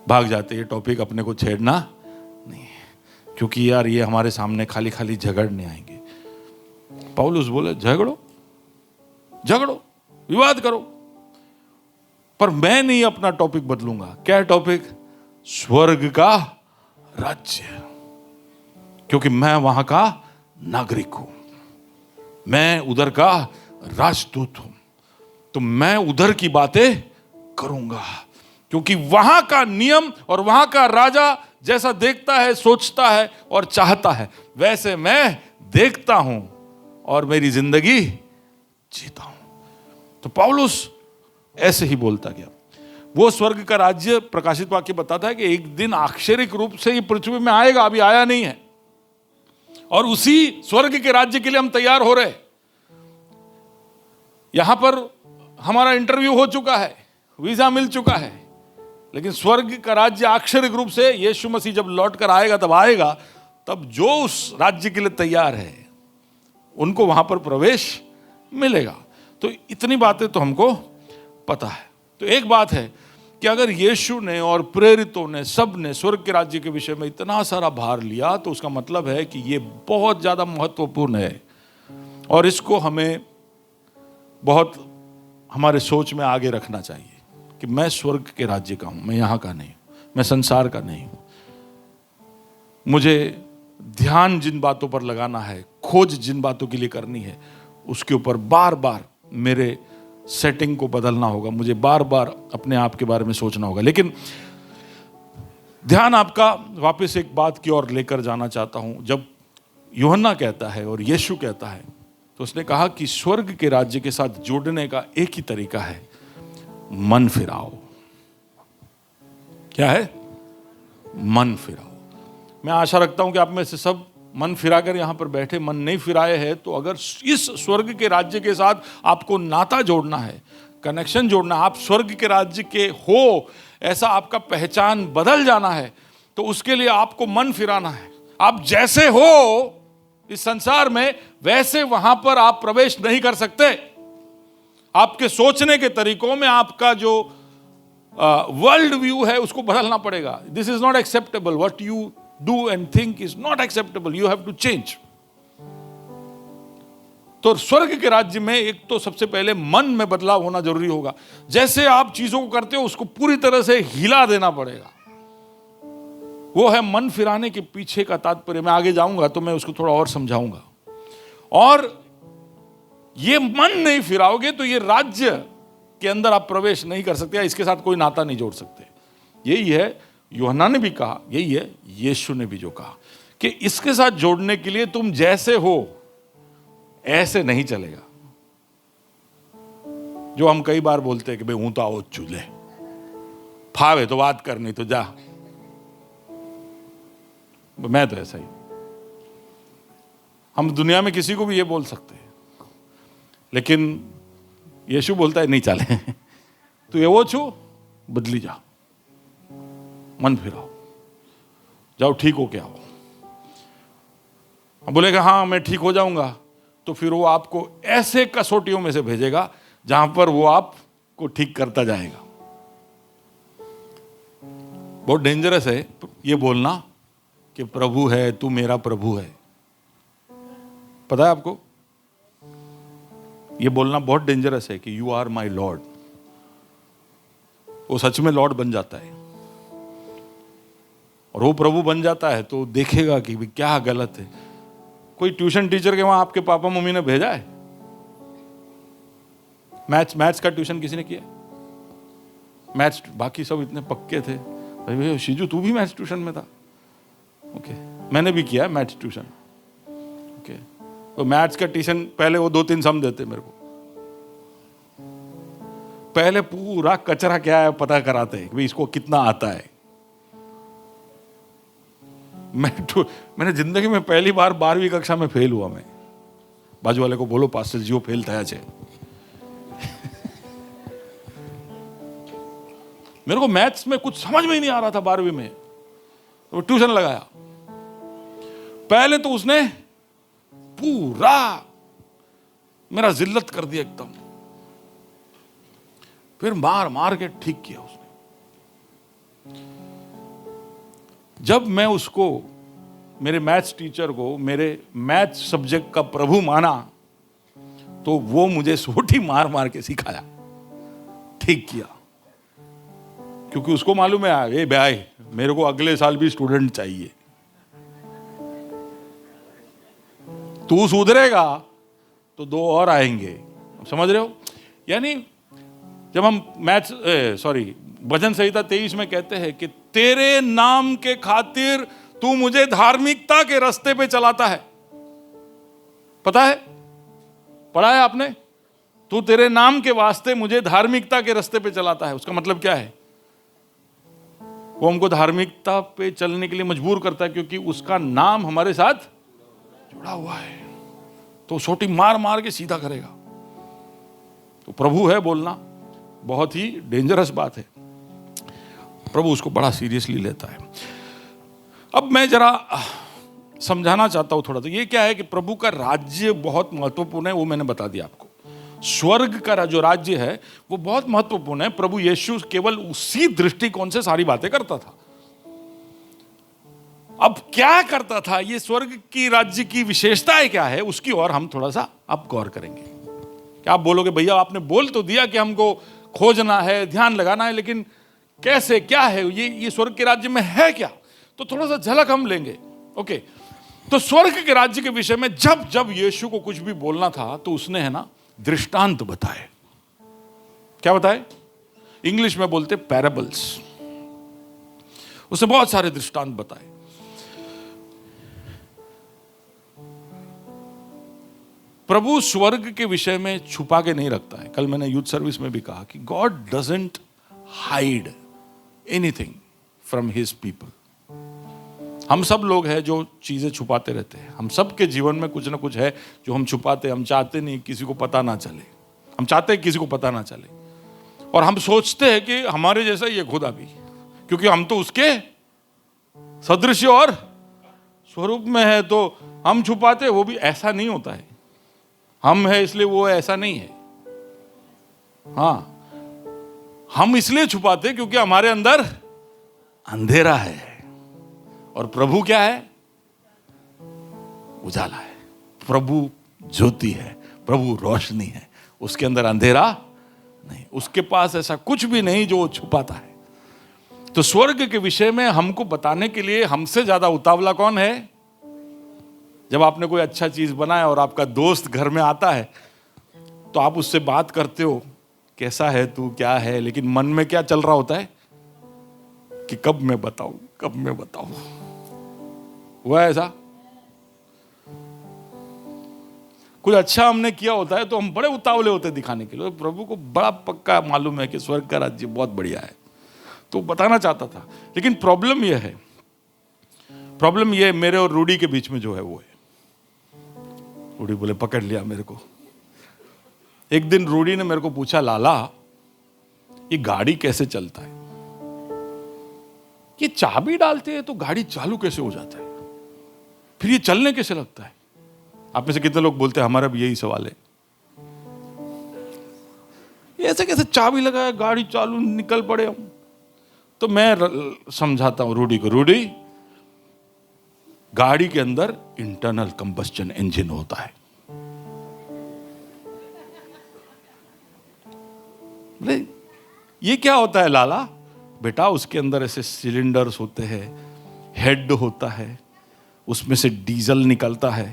भाग जाते। ये टॉपिक अपने को छेड़ना नहीं, क्योंकि यार ये हमारे सामने खाली खाली झगड़ने आएंगे। पौलुस बोले झगड़ो झगड़ो विवाद करो, पर मैं नहीं अपना टॉपिक बदलूंगा। क्या टॉपिक? स्वर्ग का राज्य, क्योंकि मैं वहां का नागरिक हूं, मैं उधर का राजदूत हूं, तो मैं उधर की बातें करूंगा, क्योंकि वहां का नियम और वहां का राजा जैसा देखता है, सोचता है और चाहता है, वैसे मैं देखता हूं और मेरी जिंदगी जीता हूं। तो पौलुस ऐसे ही बोलता गया। वो स्वर्ग का राज्य, प्रकाशित वाक्य बताता है कि एक दिन आश्चर्यक रूप से ये पृथ्वी में आएगा, अभी आया नहीं है, और उसी स्वर्ग के राज्य के लिए हम तैयार हो रहे। यहां पर हमारा इंटरव्यू हो चुका है, वीजा मिल चुका है, लेकिन स्वर्ग का राज्य आश्चर्यक रूप से यीशु मसीह जब लौट कर आएगा, तब जो उस राज्य के लिए तैयार है उनको वहां पर प्रवेश मिलेगा। तो इतनी बातें तो हमको पता है। तो एक बात है कि अगर यीशु ने और प्रेरितों ने, सब ने स्वर्ग के राज्य के विषय में इतना सारा भार लिया, तो उसका मतलब है कि ये बहुत ज्यादा महत्वपूर्ण है और इसको हमें बहुत हमारे सोच में आगे रखना चाहिए कि मैं स्वर्ग के राज्य का हूं, मैं यहां का नहीं हूं, मैं संसार का नहीं हूं। मुझे ध्यान जिन बातों पर लगाना है, खोज जिन बातों के लिए करनी है, उसके ऊपर बार बार मेरे सेटिंग को बदलना होगा, मुझे बार बार अपने आप के बारे में सोचना होगा। लेकिन ध्यान आपका वापस एक बात की ओर लेकर जाना चाहता हूं। जब यूहन्ना कहता है और यीशु कहता है, तो उसने कहा कि स्वर्ग के राज्य के साथ जुड़ने का एक ही तरीका है, मन फिराओ। क्या है? मन फिराओ। मैं आशा रखता हूं कि आप में से सब मन फिराकर यहां पर बैठे, मन नहीं फिराए हैं, तो अगर इस स्वर्ग के राज्य के साथ आपको नाता जोड़ना है, कनेक्शन जोड़ना, आप स्वर्ग के राज्य के हो, ऐसा आपका पहचान बदल जाना है, तो उसके लिए आपको मन फिराना है। आप जैसे हो इस संसार में, वैसे वहां पर आप प्रवेश नहीं कर सकते। आपके सोचने के तरीकों में आपका जो वर्ल्ड व्यू है उसको बदलना पड़ेगा। This is not acceptable, what you do and think is not acceptable, you have to change. तो स्वर्ग के राज्य में एक तो सबसे पहले मन में बदलाव होना जरूरी होगा। जैसे आप चीजों को करते हो उसको पूरी तरह से हिला देना पड़ेगा। वो है मन फिराने के पीछे का तात्पर्य। मैं आगे जाऊंगा तो मैं उसको थोड़ा और समझाऊंगा। और ये मन नहीं फिराओगे तो ये राज्य के अंदर आप प्रवेश नहीं कर सकते, इसके साथ कोई नाता नहीं जोड़ सकते। यही है यूहन्ना ने भी कहा, यही है यीशु ने भी जो कहा कि इसके साथ जोड़ने के लिए तुम जैसे हो ऐसे नहीं चलेगा। जो हम कई बार बोलते हैं कि भाई हूं तो आओ चूल्हे फावे तो बात करनी तो जा, मैं तो ऐसा ही। हम दुनिया में किसी को भी ये बोल सकते हैं, लेकिन यीशु बोलता है नहीं चले तो ये वो छू बदली जा, मन फिराओ, जाओ ठीक हो के आओ। अब बोलेगा हाँ मैं ठीक हो जाऊंगा, तो फिर वो आपको ऐसे कसौटियों में से भेजेगा जहां पर वो आपको ठीक करता जाएगा। बहुत डेंजरस है ये बोलना, कि प्रभु है, तू मेरा प्रभु है। पता है आपको, ये बोलना बहुत डेंजरस है कि यू आर माई लॉर्ड। वो सच में लॉर्ड बन जाता है और वो प्रभु बन जाता है तो देखेगा कि क्या गलत है। कोई ट्यूशन टीचर के वहां आपके पापा मम्मी ने भेजा है? मैथ्स का ट्यूशन किसी ने किया? मैथ्स, बाकी सब इतने पक्के थे। भाई शिजू तू भी मैथ्स ट्यूशन में था? ओके, मैंने भी किया है मैथ्स ट्यूशन। ओके, तो मैथ्स का ट्यूशन पहले वो 2-3 सम देते मेरे को, पहले पूरा कचरा क्या है पता कराते हैं कि इसको कितना आता है। मैंने जिंदगी में पहली बार 12वीं कक्षा में फेल हुआ। मैं बाजू वाले को बोलो पास्टर जी वो फेल था छे। मेरे को मैथ्स में कुछ समझ में ही नहीं आ रहा था 12वीं में, तो ट्यूशन लगाया। पहले तो उसने पूरा मेरा जिल्लत कर दिया एकदम, फिर मार मार के ठीक किया उसने। जब मैं उसको, मेरे मैथ्स टीचर को मेरे मैथ्स सब्जेक्ट का प्रभु माना तो वो मुझे सोटी मार मार के सिखाया, ठीक किया। क्योंकि उसको मालूम है ए भाई मेरे को अगले साल भी स्टूडेंट चाहिए, तू सुधरेगा तो 2 और आएंगे। समझ रहे हो? यानी जब हम भजन संहिता 23 में कहते हैं कि तेरे नाम के खातिर तू मुझे धार्मिकता के रास्ते पे चलाता है। पता है, पढ़ा है आपने? तू तेरे नाम के वास्ते मुझे धार्मिकता के रास्ते पे चलाता है। उसका मतलब क्या है? वो हमको धार्मिकता पे चलने के लिए मजबूर करता है क्योंकि उसका नाम हमारे साथ जुड़ा हुआ है। तो छोटी मार मार के सीधा करेगा। तो प्रभु है बोलना बहुत ही डेंजरस बात है। प्रभु उसको बड़ा सीरियसली लेता है। अब मैं जरा समझाना चाहता हूं थोड़ा। तो ये क्या है कि प्रभु का राज्य बहुत महत्वपूर्ण है, वो मैंने बता दिया आपको। स्वर्ग का जो राज्य है वो बहुत महत्वपूर्ण है। प्रभु यीशु केवल उसी दृष्टिकोण से सारी बातें करता था। अब क्या करता था, ये स्वर्ग की राज्य की विशेषताएं क्या है, उसकी ओर हम थोड़ा सा अब गौर करेंगे। क्या आप बोलोगे भैया आपने बोल तो दिया कि हमको खोजना है, ध्यान लगाना है, लेकिन कैसे, क्या है ये स्वर्ग के राज्य में है क्या? तो थोड़ा सा झलक हम लेंगे। ओके, तो स्वर्ग के राज्य के विषय में जब जब यीशु को कुछ भी बोलना था तो उसने है ना दृष्टांत बताए। क्या बताए? इंग्लिश में बोलते पैराबल्स। उसने बहुत सारे दृष्टांत बताए। प्रभु स्वर्ग के विषय में छुपा के नहीं रखता है। कल मैंने यूथ सर्विस में भी कहा कि God doesn't hide anything from his people. हम सब लोग हैं जो चीजें छुपाते रहते हैं। हम सब के जीवन में कुछ ना कुछ है जो हम छुपाते हैं। हम चाहते नहीं किसी को पता ना चले, हम चाहते हैं किसी को पता ना चले, और हम सोचते हैं कि हमारे जैसा ये खुदा भी, क्योंकि हम तो उसके सदृश और स्वरूप में है, तो हम छुपाते हैं। वो भी ऐसा नहीं होता है हम है इसलिए वो ऐसा नहीं है। हाँ, हम इसलिए छुपाते हैं क्योंकि हमारे अंदर अंधेरा है और प्रभु क्या है? उजाला है। प्रभु ज्योति है, प्रभु रोशनी है, उसके अंदर अंधेरा नहीं। उसके पास ऐसा कुछ भी नहीं जो वो छुपाता है। तो स्वर्ग के विषय में हमको बताने के लिए हमसे ज्यादा उतावला कौन है? जब आपने कोई अच्छा चीज बनाया और आपका दोस्त घर में आता है तो आप उससे बात करते हो, कैसा है तू, क्या है, लेकिन मन में क्या चल रहा होता है कि कब मैं बताऊं, कब मैं बताऊं। हुआ ऐसा? कुछ अच्छा हमने किया होता है तो हम बड़े उतावले होते हैं दिखाने के लिए। प्रभु को बड़ा पक्का मालूम है कि स्वर्ग का राज्य बहुत बढ़िया है, तो बताना चाहता था। लेकिन प्रॉब्लम यह है, प्रॉब्लम यह मेरे और रूडी के बीच में जो है वो है, रूडी बोले पकड़ लिया मेरे को। एक दिन रूडी ने मेरे को पूछा, लाला ये गाड़ी कैसे चलता है? ये चाबी डालते हैं तो गाड़ी चालू कैसे हो जाता है, फिर ये चलने कैसे लगता है? आप में से कितने लोग बोलते हैं हमारा भी यही सवाल है, ये ऐसे कैसे चाबी लगाया गाड़ी चालू, निकल पड़े हम। तो मैं समझाता हूं रूडी को, रूडी गाड़ी के अंदर इंटरनल कंबस्चन इंजन होता है। बोले ये क्या होता है लाला? बेटा उसके अंदर ऐसे सिलेंडर्स होते हैं, हेड होता है, उसमें से डीजल निकलता है,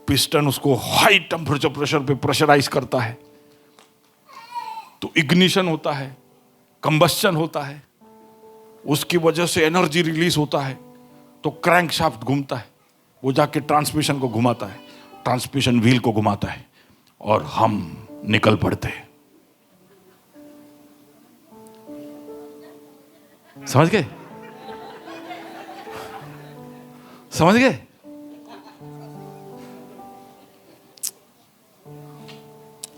पिस्टन उसको हाई टेम्परेचर प्रेशर पे प्रेशराइज करता है, तो इग्निशन होता है, कंबस्चन होता है, उसकी वजह से एनर्जी रिलीज होता है, तो क्रैंकशाफ्ट घूमता है, वो जाके ट्रांसमिशन को घुमाता है, ट्रांसमिशन व्हील को घुमाता है और हम निकल पड़ते हैं। समझ गए? समझ गए?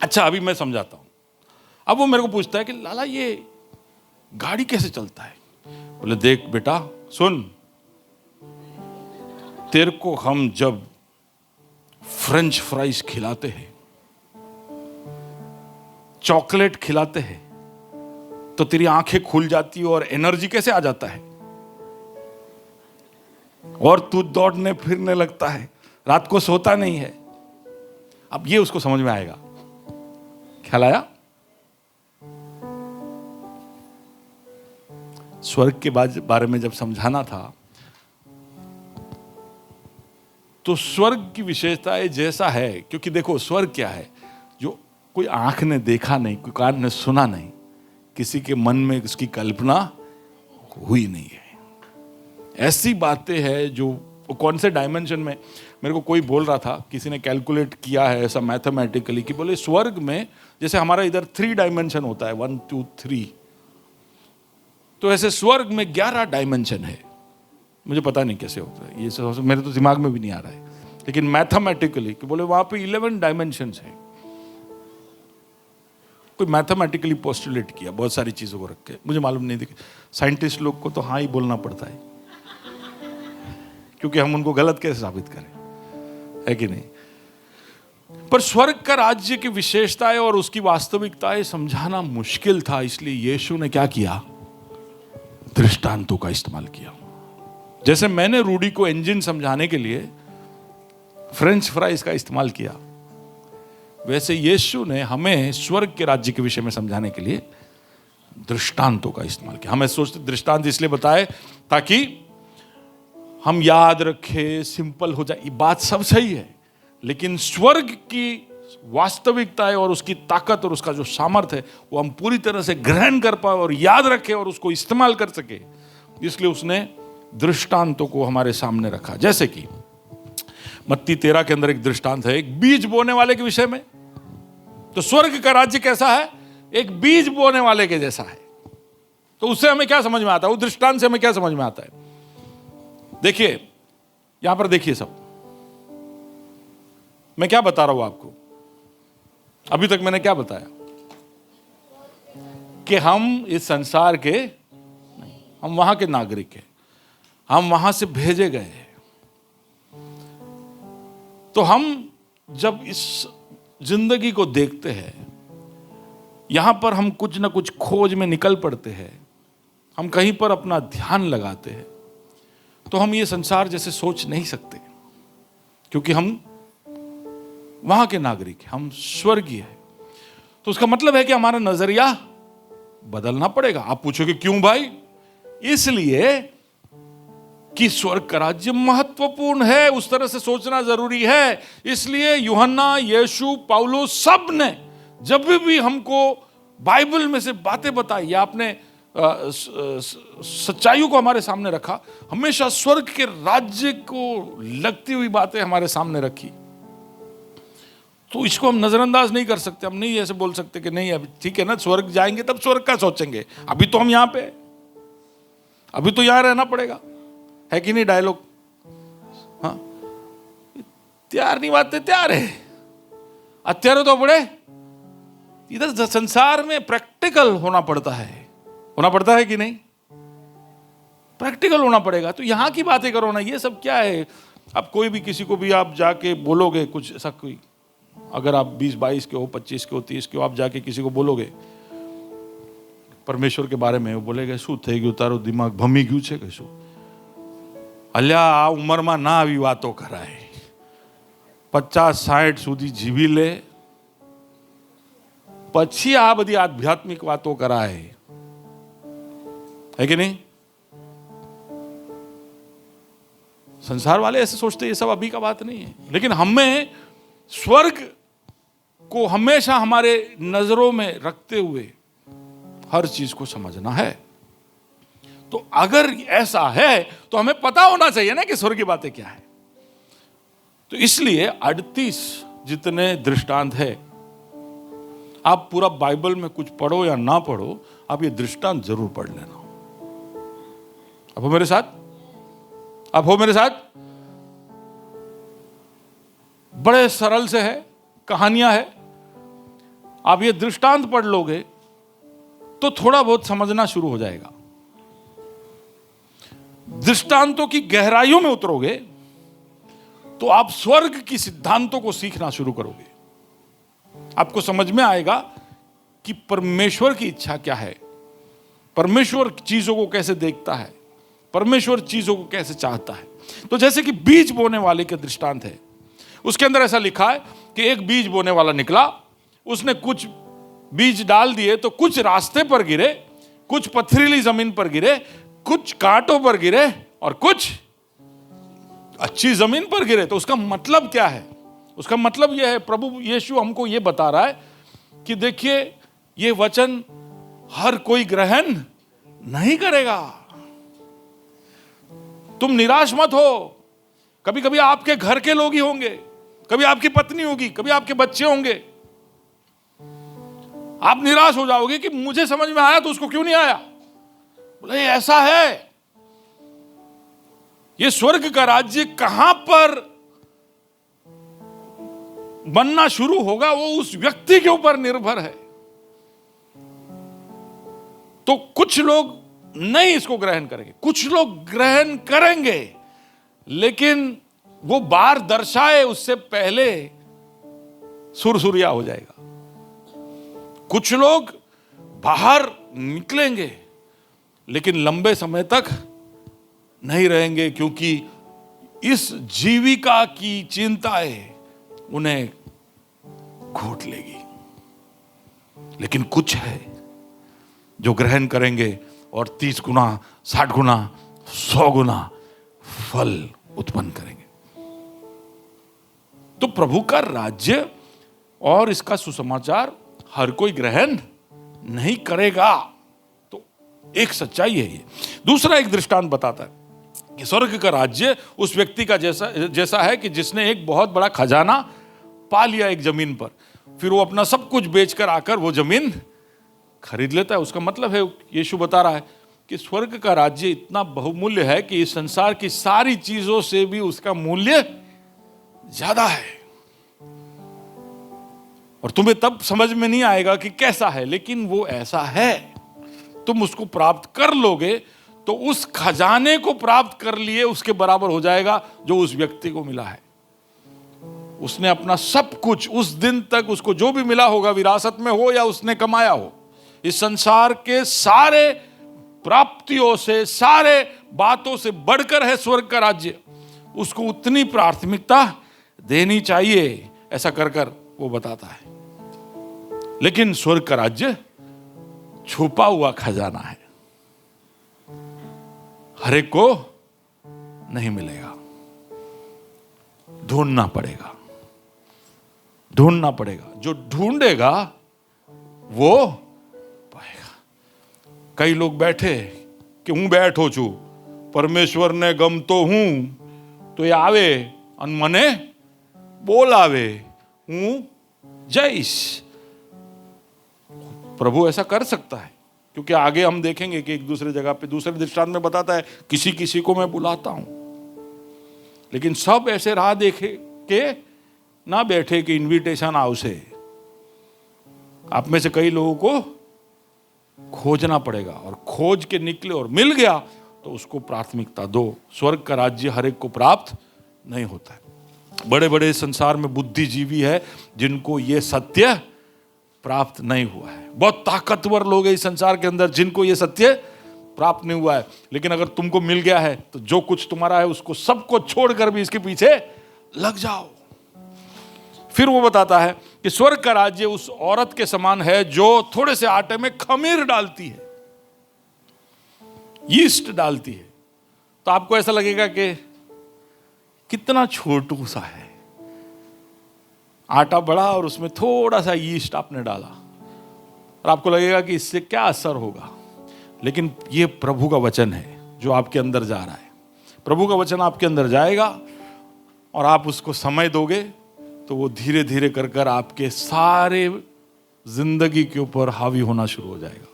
अच्छा अभी मैं समझाता हूं। अब वो मेरे को पूछता है कि लाला ये गाड़ी कैसे चलता है? बोले देख बेटा सुन, तेरे को हम जब फ्रेंच फ्राइज खिलाते हैं, चॉकलेट खिलाते हैं, तो तेरी आंखें खुल जाती है और एनर्जी कैसे आ जाता है, और तू दौड़ने फिरने लगता है, रात को सोता नहीं है। अब ये उसको समझ में आएगा। ख्याल आया? स्वर्ग के बारे में जब समझाना था तो स्वर्ग की विशेषता जैसा है, क्योंकि देखो स्वर्ग क्या है, जो कोई आंख ने देखा नहीं, कोई कान ने सुना नहीं, किसी के मन में उसकी कल्पना हुई नहीं है, ऐसी बातें हैं जो कौन से डायमेंशन में। मेरे को कोई बोल रहा था, किसी ने कैलकुलेट किया है ऐसा मैथमेटिकली कि बोले स्वर्ग में जैसे हमारा इधर 3 डायमेंशन होता है, 1 2 3, तो ऐसे स्वर्ग में 11 डायमेंशन है। मुझे पता नहीं कैसे होता है, ये मेरे तो दिमाग में भी नहीं आ रहा है, लेकिन मैथमेटिकली कि बोले वहां पे 11 डायमेंशंस है। कोई मैथमेटिकली पोस्टुलेट किया बहुत सारी चीजों को रख के, मुझे मालूम नहीं देखिए साइंटिस्ट लोग को तो हाँ ही बोलना पड़ता है, क्योंकि हम उनको गलत कैसे साबित करें, है कि नहीं। पर स्वर्ग का राज्य की विशेषताएं और उसकी वास्तविकताएं समझाना मुश्किल था, इसलिए यीशु ने क्या किया, दृष्टांतों का इस्तेमाल किया। जैसे मैंने रूडी को इंजन समझाने के लिए फ्रेंच फ्राइज का इस्तेमाल किया, वैसे यीशु ने हमें स्वर्ग के राज्य के विषय में समझाने के लिए दृष्टांतों का इस्तेमाल किया। हमें सोचते दृष्टांत इसलिए बताए ताकि हम याद रखें, सिंपल हो जाए। बात सब सही है, लेकिन स्वर्ग की वास्तविकताएं और उसकी ताकत और उसका जो सामर्थ्य है वो हम पूरी तरह से ग्रहण कर पाए और याद रखें और उसको इस्तेमाल कर सके, इसलिए उसने दृष्टांतों को हमारे सामने रखा। जैसे कि मत्ती 13 के अंदर एक दृष्टांत है एक बीज बोने वाले के विषय में। तो स्वर्ग का राज्य कैसा है? एक बीज बोने वाले के जैसा है। तो उससे हमें क्या समझ में आता है, उस दृष्टांत से हमें क्या समझ में आता है? देखिए यहां पर देखिए, सब मैं क्या बता रहा हूं आपको, अभी तक मैंने क्या बताया कि हम इस संसार के नहीं, हम वहां के नागरिक हैं, हम वहां से भेजे गए हैं। तो हम जब इस जिंदगी को देखते हैं, यहां पर हम कुछ ना कुछ खोज में निकल पड़ते हैं, हम कहीं पर अपना ध्यान लगाते हैं, तो हम ये संसार जैसे सोच नहीं सकते, क्योंकि हम वहां के नागरिक हैं, हम स्वर्गीय हैं। तो उसका मतलब है कि हमारा नजरिया बदलना पड़ेगा। आप पूछोगे क्यों भाई? इसलिए कि स्वर्ग का राज्य महत्वपूर्ण है, उस तरह से सोचना जरूरी है। इसलिए यूहन्ना, यीशु, पौलुस सब ने जब भी हमको बाइबल में से बातें बताई या अपने सच्चाइयों को हमारे सामने रखा, हमेशा स्वर्ग के राज्य को लगती हुई बातें हमारे सामने रखी। तो इसको हम नजरअंदाज नहीं कर सकते। हम नहीं ऐसे बोल सकते कि नहीं अभी ठीक है ना, स्वर्ग जाएंगे तब स्वर्ग का सोचेंगे, अभी तो हम यहां पे, अभी तो यहां रहना पड़ेगा, है कि नहीं डायलॉग? हाँ, तैयार नहीं बात, तैयार है અત્યારે तो पड़े इधर संसार में प्रैक्टिकल होना पड़ता है कि नहीं? प्रैक्टिकल होना पड़ेगा। तो यहां की बातें करो ना, ये सब क्या है? अब कोई भी किसी को भी आप जाके बोलोगे कुछ ऐसा, कोई अगर आप 20-22 के हो, 25 के हो, 30 के हो, आप जाके किसी को बोलोगे परमेश्वर के बारे में, वो बोलेगा શું થઈ ગયું તારું દિમાગ ભમી ગયું છે કે શું? અલ્યા આ ઉંમરમાં ના આવી વાતો કરાય. 50-60 સુધી જીવી લે, પછી આ બધી આધ્યાત્મિક વાતો કરાય, है कि नहीं? संसार वाले ऐसे सोचते ये सब अभी का बात नहीं है, लेकिन हमें स्वर्ग को हमेशा हमारे नजरों में रखते हुए हर चीज को समझना है. तो अगर ऐसा है तो हमें पता होना चाहिए ना कि स्वर्ग की बातें क्या है. तो इसलिए 38 जितने दृष्टांत है, आप पूरा बाइबल में कुछ पढ़ो या ना पढ़ो, आप ये दृष्टांत जरूर पढ़ लेना. आप हो मेरे साथ? आप हो मेरे साथ? बड़े सरल से है, कहानियां है. आप ये दृष्टांत पढ़ लोगे तो थोड़ा बहुत समझना शुरू हो जाएगा. दृष्टांतों की गहराइयों में उतरोगे तो आप स्वर्ग की सिद्धांतों को सीखना शुरू करोगे. आपको समझ में आएगा कि परमेश्वर की इच्छा क्या है, परमेश्वर चीजों को कैसे देखता है, परमेश्वर चीजों को कैसे चाहता है. तो जैसे कि बीज बोने वाले के दृष्टांत है, उसके अंदर ऐसा लिखा है कि एक बीज बोने वाला निकला, उसने कुछ बीज डाल दिए तो कुछ रास्ते पर गिरे, कुछ पथरीली जमीन पर गिरे, कुछ कांटों पर गिरे और कुछ अच्छी जमीन पर गिरे. तो उसका मतलब क्या है? उसका मतलब यह है, प्रभु यीशु हमको यह बता रहा है कि देखिए ये वचन हर कोई ग्रहण नहीं करेगा. तुम निराश मत हो. कभी कभी आपके घर के लोग ही होंगे, कभी आपकी पत्नी होगी, कभी आपके बच्चे होंगे. आप निराश हो जाओगे कि मुझे समझ में आया तो उसको क्यों नहीं आया. बोले ऐसा है. ये स्वर्ग का राज्य कहां पर बनना शुरू होगा वो उस व्यक्ति के ऊपर निर्भर है. तो कुछ लोग नहीं इसको ग्रहण करेंगे, कुछ लोग ग्रहण करेंगे, लेकिन वो बार दर्शाए उससे पहले सुरसुरिया हो जाएगा. कुछ लोग बाहर निकलेंगे लेकिन लंबे समय तक नहीं रहेंगे, क्योंकि इस जीविका की चिंताएं उन्हें घोट लेगी. लेकिन कुछ है जो ग्रहण करेंगे और 30 गुना, 60 गुना, 100 गुना फल उत्पन्न करेंगे. तो प्रभु का राज्य और इसका सुसमाचार हर कोई ग्रहण नहीं करेगा. तो एक सच्चाई है ये. दूसरा एक दृष्टांत बताता है कि स्वर्ग का राज्य उस व्यक्ति का जैसा है कि जिसने एक बहुत बड़ा खजाना पा लिया एक जमीन पर, फिर वो अपना सब कुछ बेचकर आकर वो जमीन खरीद लेता है. उसका मतलब है, यीशु बता रहा है कि स्वर्ग का राज्य इतना बहुमूल्य है कि इस संसार की सारी चीजों से भी उसका मूल्य ज्यादा है. और तुम्हें तब समझ में नहीं आएगा कि कैसा है, लेकिन वो ऐसा है. तुम उसको प्राप्त कर लोगे तो उस खजाने को प्राप्त कर लिए उसके बराबर हो जाएगा जो उस व्यक्ति को मिला है. उसने अपना सब कुछ उस दिन तक उसको जो भी मिला होगा, विरासत में हो या उसने कमाया हो, इस संसार के सारे प्राप्तियों से, सारे बातों से बढ़कर है स्वर्ग का राज्य. उसको उतनी प्राथमिकता देनी चाहिए. ऐसा कर कर वो बताता है. लेकिन स्वर्ग का राज्य छुपा हुआ खजाना है, हर एक को नहीं मिलेगा. ढूंढना पड़ेगा, ढूंढना पड़ेगा. जो ढूंढेगा वो पाएगा. कई लोग बैठे कि હું બેઠો છું, પરમેશ્વરને ગમતો હું તો એ આવે અને મને બોલાવે, હું જઈશ. प्रभु ऐसा कर सकता है, क्योंकि आगे हम देखेंगे कि एक दूसरे जगह पे दूसरे दृष्टांत में बताता है किसी किसी को मैं बुलाता हूं. लेकिन सब ऐसे राह देखे के ना बैठे कि इनविटेशन आवશે. आप में से कई लोगों को खोजना पड़ेगा, और खोज के निकले और मिल गया तो उसको प्राथमिकता दो. स्वर्ग का राज्य हर एक को प्राप्त नहीं होता है. बड़े बड़े संसार में बुद्धिजीवी है जिनको ये सत्य प्राप्त नहीं हुआ है. बहुत ताकतवर लोग हैं इस संसार के अंदर जिनको ये सत्य प्राप्त नहीं हुआ है, लेकिन अगर तुमको मिल गया है तो जो कुछ तुम्हारा है उसको सबको छोड़कर भी इसके पीछे लग जाओ। फिर वो बताता है कि स्वर्ग का राज्य उस औरत के समान है जो थोड़े से आटे में खमीर डालती है, यीस्ट डालती है। तो आपको ऐसा लगेगा कि कितना छोटू सा है, आटा बड़ा और उसमें थोड़ा सा यीस्ट आपने डाला, और आपको लगेगा कि इससे क्या असर होगा। लेकिन ये प्रभु का वचन है जो आपके अंदर जा रहा है। प्रभु का वचन आपके अंदर जाएगा और आप उसको समय दोगे तो वो धीरे धीरे कर कर आपके सारे जिंदगी के ऊपर हावी होना शुरू हो जाएगा।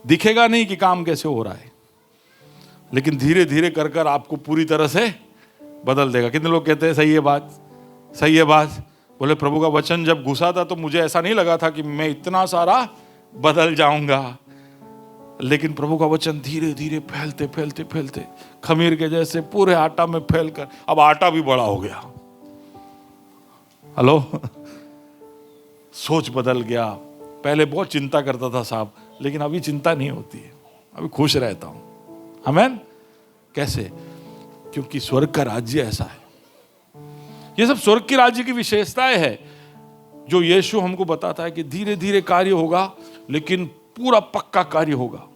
दिखेगा नहीं कि काम कैसे हो रहा है, लेकिन धीरे धीरे कर कर आपको पूरी तरह से बदल देगा। कितने लोग कहते हैं सही है बात, सही है बात। बोले प्रभु का वचन जब घुसा था तो मुझे ऐसा नहीं लगा था कि मैं इतना सारा बदल जाऊंगा, लेकिन प्रभु का वचन धीरे धीरे फैलते फैलते फैलते खमीर के जैसे पूरे आटा में फैलकर अब आटा भी बड़ा हो गया। हेलो, सोच बदल गया। पहले बहुत चिंता करता था साहब, लेकिन अभी चिंता नहीं होती है, अभी खुश रहता हूं। आमीन। कैसे? क्योंकि स्वर्ग का राज्य ऐसा है। ये सब स्वर्ग के राज्य की विशेषताएं है जो यीशु हमको बताता है कि धीरे धीरे कार्य होगा, लेकिन पूरा पक्का कार्य होगा।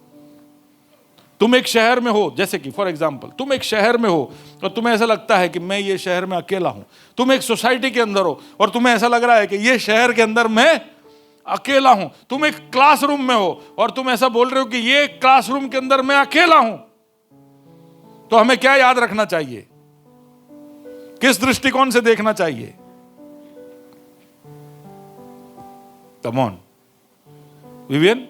तुम एक शहर में हो, जैसे कि फॉर एग्जाम्पल तुम एक शहर में हो और तुम्हें ऐसा लगता है कि मैं ये शहर में अकेला हूं। तुम एक सोसाइटी के अंदर हो और तुम्हें ऐसा लग रहा है कि ये शहर के अंदर मैं अकेला हूं। तुम एक क्लासरूम में हो और तुम ऐसा बोल रहे हो कि ये क्लासरूम के अंदर मैं अकेला हूं। तो हमें क्या याद रखना चाहिए? किस दृष्टिकोण से देखना चाहिए? Come on Vivian.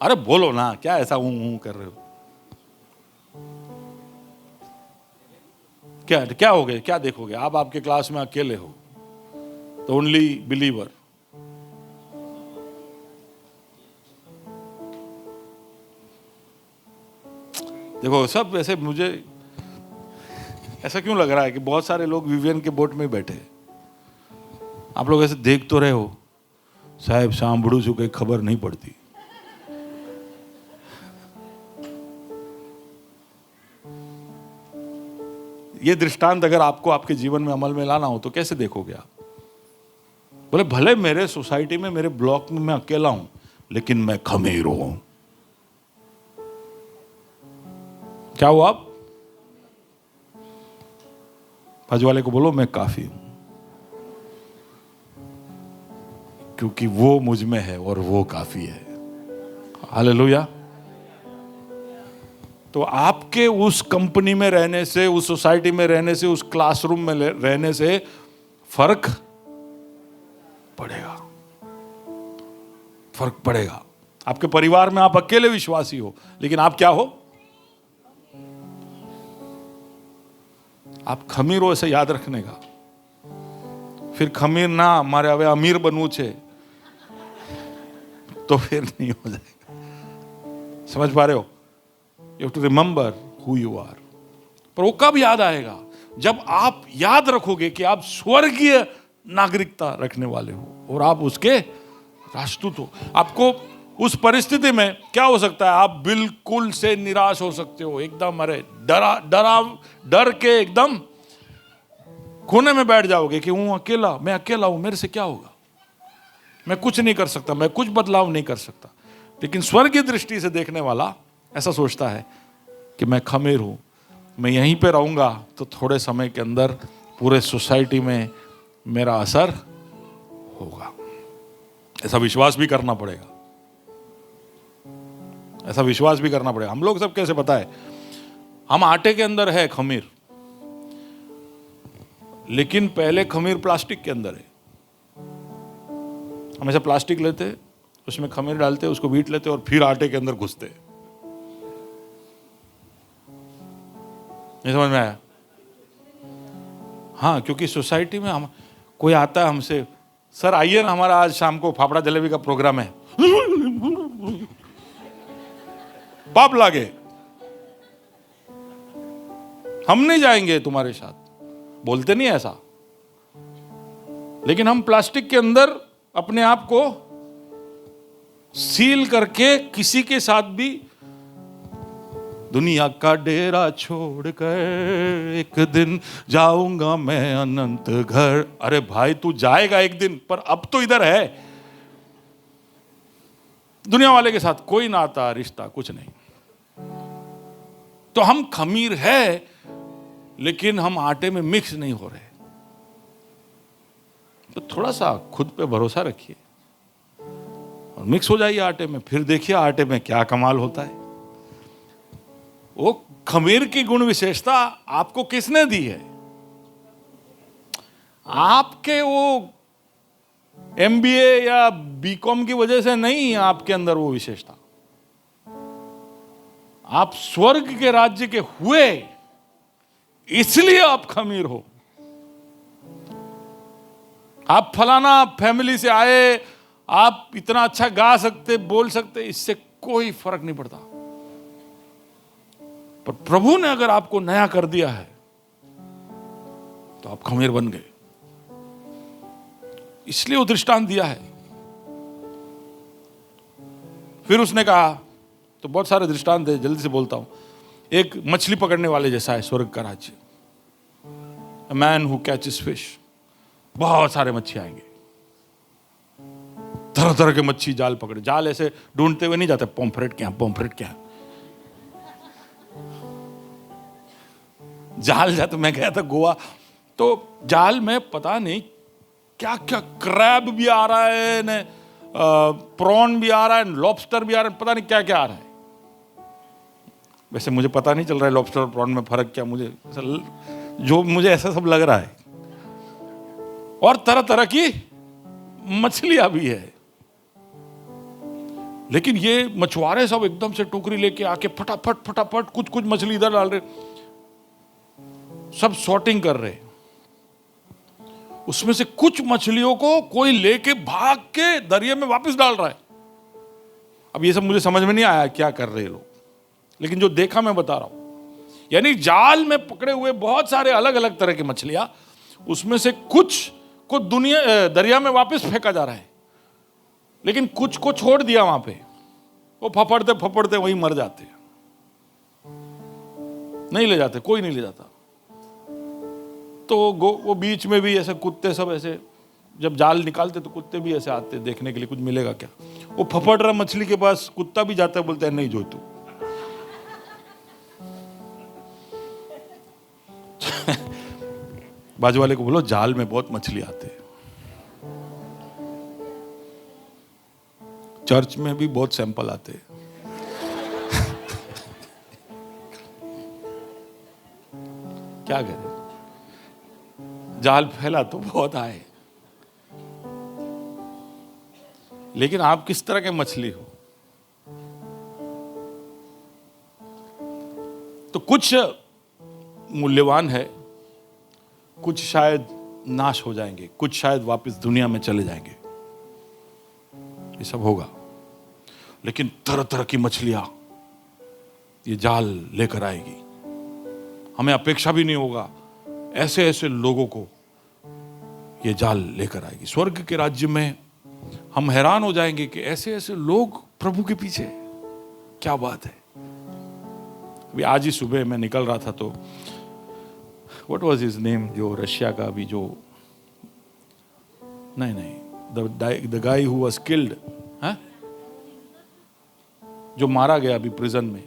अरे बोलो ना, क्या ऐसा हूं कर रहे हो? क्या क्या हो गए? क्या देखोगे आप? आपके क्लास में अकेले हो तो ओनली बिलीवर। देखो सब ऐसे, मुझे ऐसा क्यों लग रहा है कि बहुत सारे लोग विवियन के बोट में बैठे। आप लोग ऐसे देख तो रहे हो, साहब सांभड़ू छू कहीं खबर नहीं पड़ती। ये दृष्टांत अगर आपको आपके जीवन में अमल में लाना हो तो कैसे देखोगे आप? बोले भले मेरे सोसाइटी में, मेरे ब्लॉक में मैं अकेला हूं, लेकिन मैं खमीर हूं। क्या हो आप? बाजू वाले को बोलो मैं काफी हूं, क्योंकि वो मुझ में है और वो काफी है। हालेलुया। तो आपके उस कंपनी में रहने से, उस सोसाइटी में रहने से, उस क्लासरूम में रहने से फर्क पड़ेगा, फर्क पड़ेगा। आपके परिवार में आप अकेले विश्वासी हो, लेकिन आप क्या हो? आप खमीर हो, ऐसे याद रखने का। फिर खमीर ना मारे હવે अमीर बनવું છે तो फिर नहीं हो जाएगा। समझ पा रहे हो? You have to remember who you are। पर वो कब याद आएगा? जब आप याद रखोगे कि आप स्वर्गीय नागरिकता रखने वाले हो और आप उसके राजदूत हो। आपको उस परिस्थिति में क्या हो सकता है? आप बिल्कुल से निराश हो सकते हो, एकदम अरे डर के एकदम कोने में बैठ जाओगे कि हूं अकेला, मैं अकेला हूं, मेरे से क्या होगा, मैं कुछ नहीं कर सकता, मैं कुछ बदलाव नहीं कर सकता। लेकिन स्वर्गीय दृष्टि से देखने वाला ऐसा सोचता है कि मैं खमीर हूं, मैं यहीं पे रहूंगा तो थोड़े समय के अंदर पूरे सोसाइटी में मेरा असर होगा। ऐसा विश्वास भी करना पड़ेगा, ऐसा विश्वास भी करना पड़ेगा। हम लोग सब कैसे पता है? हम आटे के अंदर है खमीर, लेकिन पहले खमीर प्लास्टिक के अंदर है। हम ऐसे प्लास्टिक लेते, उसमें खमीर डालते, उसको बीट लेते और फिर आटे के अंदर घुसते। नहीं समझ में आया? हाँ, क्योंकि सोसाइटी में हम कोई आता है हमसे, सर आइए ना हमारा आज शाम को फाफड़ा जलेबी का प्रोग्राम है, पाप लागे, हम नहीं जाएंगे तुम्हारे साथ। बोलते नहीं ऐसा, लेकिन हम प्लास्टिक के अंदर अपने आप को सील करके किसी के साथ भी, दुनिया का डेरा छोड़कर एक दिन जाऊंगा मैं अनंत घर। अरे भाई तू जाएगा एक दिन, पर अब तो इधर है। दुनिया वाले के साथ कोई नाता रिश्ता कुछ नहीं। तो हम खमीर है, लेकिन हम आटे में मिक्स नहीं हो रहे। तो थोड़ा सा खुद पे भरोसा रखिए और मिक्स हो जाइए आटे में, फिर देखिए आटे में क्या कमाल होता है। वो खमीर की गुण विशेषता आपको किसने दी है? आपके वो एमबीए या बीकॉम की वजह से नहीं है आपके अंदर वो विशेषता। आप स्वर्ग के राज्य के हुए, इसलिए आप खमीर हो। आप फलाना फैमिली से आए, आप इतना अच्छा गा सकते, बोल सकते, इससे कोई फर्क नहीं पड़ता। पर प्रभु ने अगर आपको नया कर दिया है तो आप खमीर बन गए। इसलिए वो दृष्टांत दिया है। फिर उसने कहा, तो बहुत सारे दृष्टांत है, जल्दी से बोलता हूं। एक मछली पकड़ने वाले जैसा है स्वर्ग का राज्य। A man who catches fish, बहुत सारे मच्छी आएंगे, तरह तरह के मच्छी जाल पकड़े। जाल ऐसे ढूंढते हुए नहीं जाते, पोम्फ्रेट क्या, पोम्फ्रेट क्या। जाल जाते, मैं गया था गोवा, तो जाल में पता नहीं क्या क्या, क्रैब भी आ रहा है न, प्रॉन भी आ रहा है, लॉबस्टर भी आ रहा है, पता नहीं क्या क्या आ रहा है। वैसे मुझे पता नहीं चल रहा है लॉबस्टर और प्रॉन में फर्क क्या, मुझे ऐसा सब लग रहा है। और तरह तरह की मछलियां भी है। लेकिन ये मछुआरे सब एकदम से टोकरी लेके आके फटाफट फटाफट कुछ कुछ मछली इधर डाल रहे, सब सॉर्टिंग कर रहे। उसमें से कुछ मछलियों को कोई लेके भाग के दरिया में वापस डाल रहा है। अब ये सब मुझे समझ में नहीं आया क्या कर रहे लोग, लेकिन जो देखा मैं बता रहा हूं। यानी जाल में पकड़े हुए बहुत सारे अलग अलग तरह की मछलियां, उसमें से कुछ को दरिया में वापस फेंका जा रहा है, लेकिन कुछ को छोड़ दिया वहां पे। वो फफड़ते फफड़ते वहीं मर जाते, नहीं ले जाते, कोई नहीं ले जाता। तो वो बीच में भी ऐसे कुत्ते सब ऐसे, जब जाल निकालते तो कुत्ते भी ऐसे आते देखने के लिए कुछ मिलेगा क्या। वो फफड़ रहा मछली के पास, कुत्ता भी जाता है, बोलता है नहीं जो तू। बाजू वाले को बोलो जाल में बहुत मछली आते हैं। चर्च में भी बहुत सैंपल आते हैं। क्या करें, जाल फैला तो बहुत आए। लेकिन आप किस तरह के मछली हो? तो कुछ मूल्यवान है, कुछ शायद नाश हो जाएंगे, कुछ शायद वापस दुनिया में चले जाएंगे। ये सब होगा। लेकिन तरह तरह की मछलियां ये जाल लेकर आएगी। हमें अपेक्षा भी नहीं होगा, ऐसे ऐसे लोगों को ये जाल लेकर आएगी। स्वर्ग के राज्य में हम हैरान हो जाएंगे कि ऐसे ऐसे लोग प्रभु के पीछे, क्या बात है। अभी आज ही सुबह मैं निकल रहा था तो व्हाट वाज हिज नेम, जो रशिया का अभी जो the guy who was killed, जो मारा गया अभी प्रिजन में,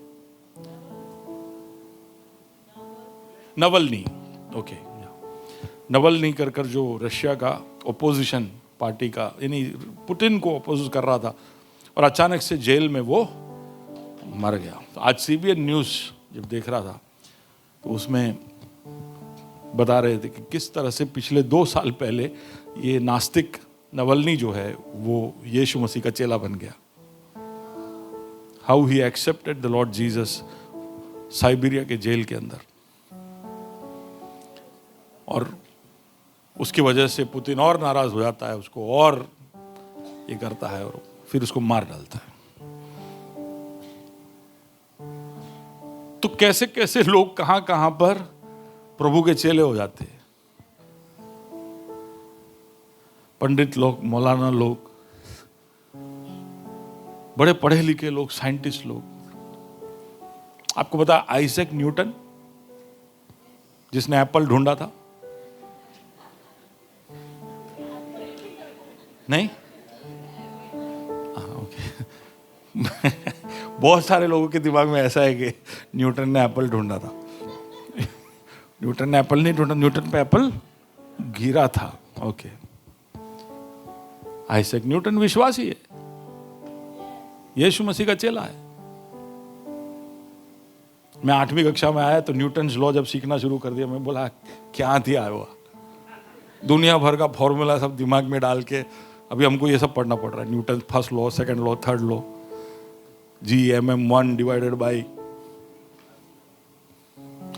नवल्नी, ओके, नवल्नी कर जो रशिया का ओपोजिशन पार्टी का, यानी पुतिन को अपोज कर रहा था, और अचानक से जेल में वो मर गया। तो आज सीबीएन न्यूज जब देख रहा था तो उसमें बता रहे थे कि किस तरह से पिछले 2 साल पहले ये नास्तिक नवल्नी जो है वो यीशु मसीह का चेला बन गया। How he accepted the Lord Jesus Siberia के जेल के अंदर, और उसकी वजह से पुतिन और नाराज हो जाता है, उसको और ये करता है और फिर उसको मार डालता है। तो कैसे कैसे लोग कहां कहां पर प्रभु के चेले हो जाते हैं। पंडित लोग, मौलाना लोग, बड़े पढ़े लिखे लोग, साइंटिस्ट लोग। आपको पता आइजैक न्यूटन जिसने एप्पल ढूंढा था? नहीं? ओके। बहुत सारे लोगों के दिमाग में ऐसा है कि न्यूटन ने एप्पल ढूंढा था। न्यूटन ने एप्पल नहीं ढूंढा, न्यूटन पे एप्पल गिरा था। ओके। आइजैक न्यूटन विश्वासी है, यीशु मसीह का चेला है। मैं 8वीं कक्षा में आया तो न्यूटन्स लॉ जब सीखना शुरू कर दिया, मैं बोला क्या दिया है वो, दुनिया भर का फॉर्मूला सब दिमाग में डाल के अभी हमको ये सब पढ़ना पड़ रहा है। Newton first law, second law, third law, Gmm1 divided by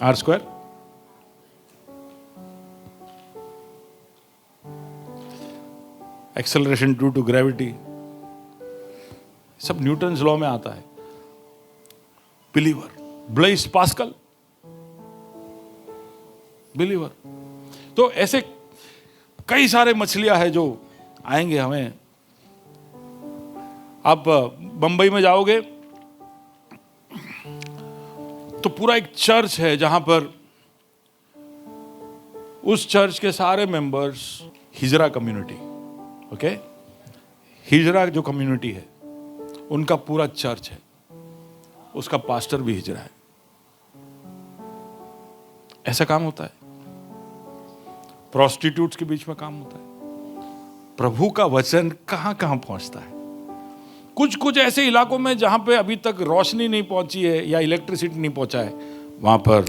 r²। Acceleration due to gravity, सब न्यूटन्स लॉ में आता है। Believer, Blaise Pascal, believer. तो ऐसे कई सारे मछलियां हैं जो आएंगे हमें। आप बंबई में जाओगे तो पूरा एक चर्च है जहां पर उस चर्च के सारे मेंबर्स हिजरा कम्युनिटी, ओके, हिजरा जो कम्युनिटी है उनका पूरा चर्च है, उसका पास्टर भी हिजरा है। ऐसा काम होता है। प्रोस्टिट्यूट्स के बीच में काम होता है। प्रभु का वचन कहां कहां पहुंचता है। कुछ कुछ ऐसे इलाकों में जहां पे अभी तक रोशनी नहीं पहुंची है या इलेक्ट्रिसिटी नहीं पहुंचा है, वहां पर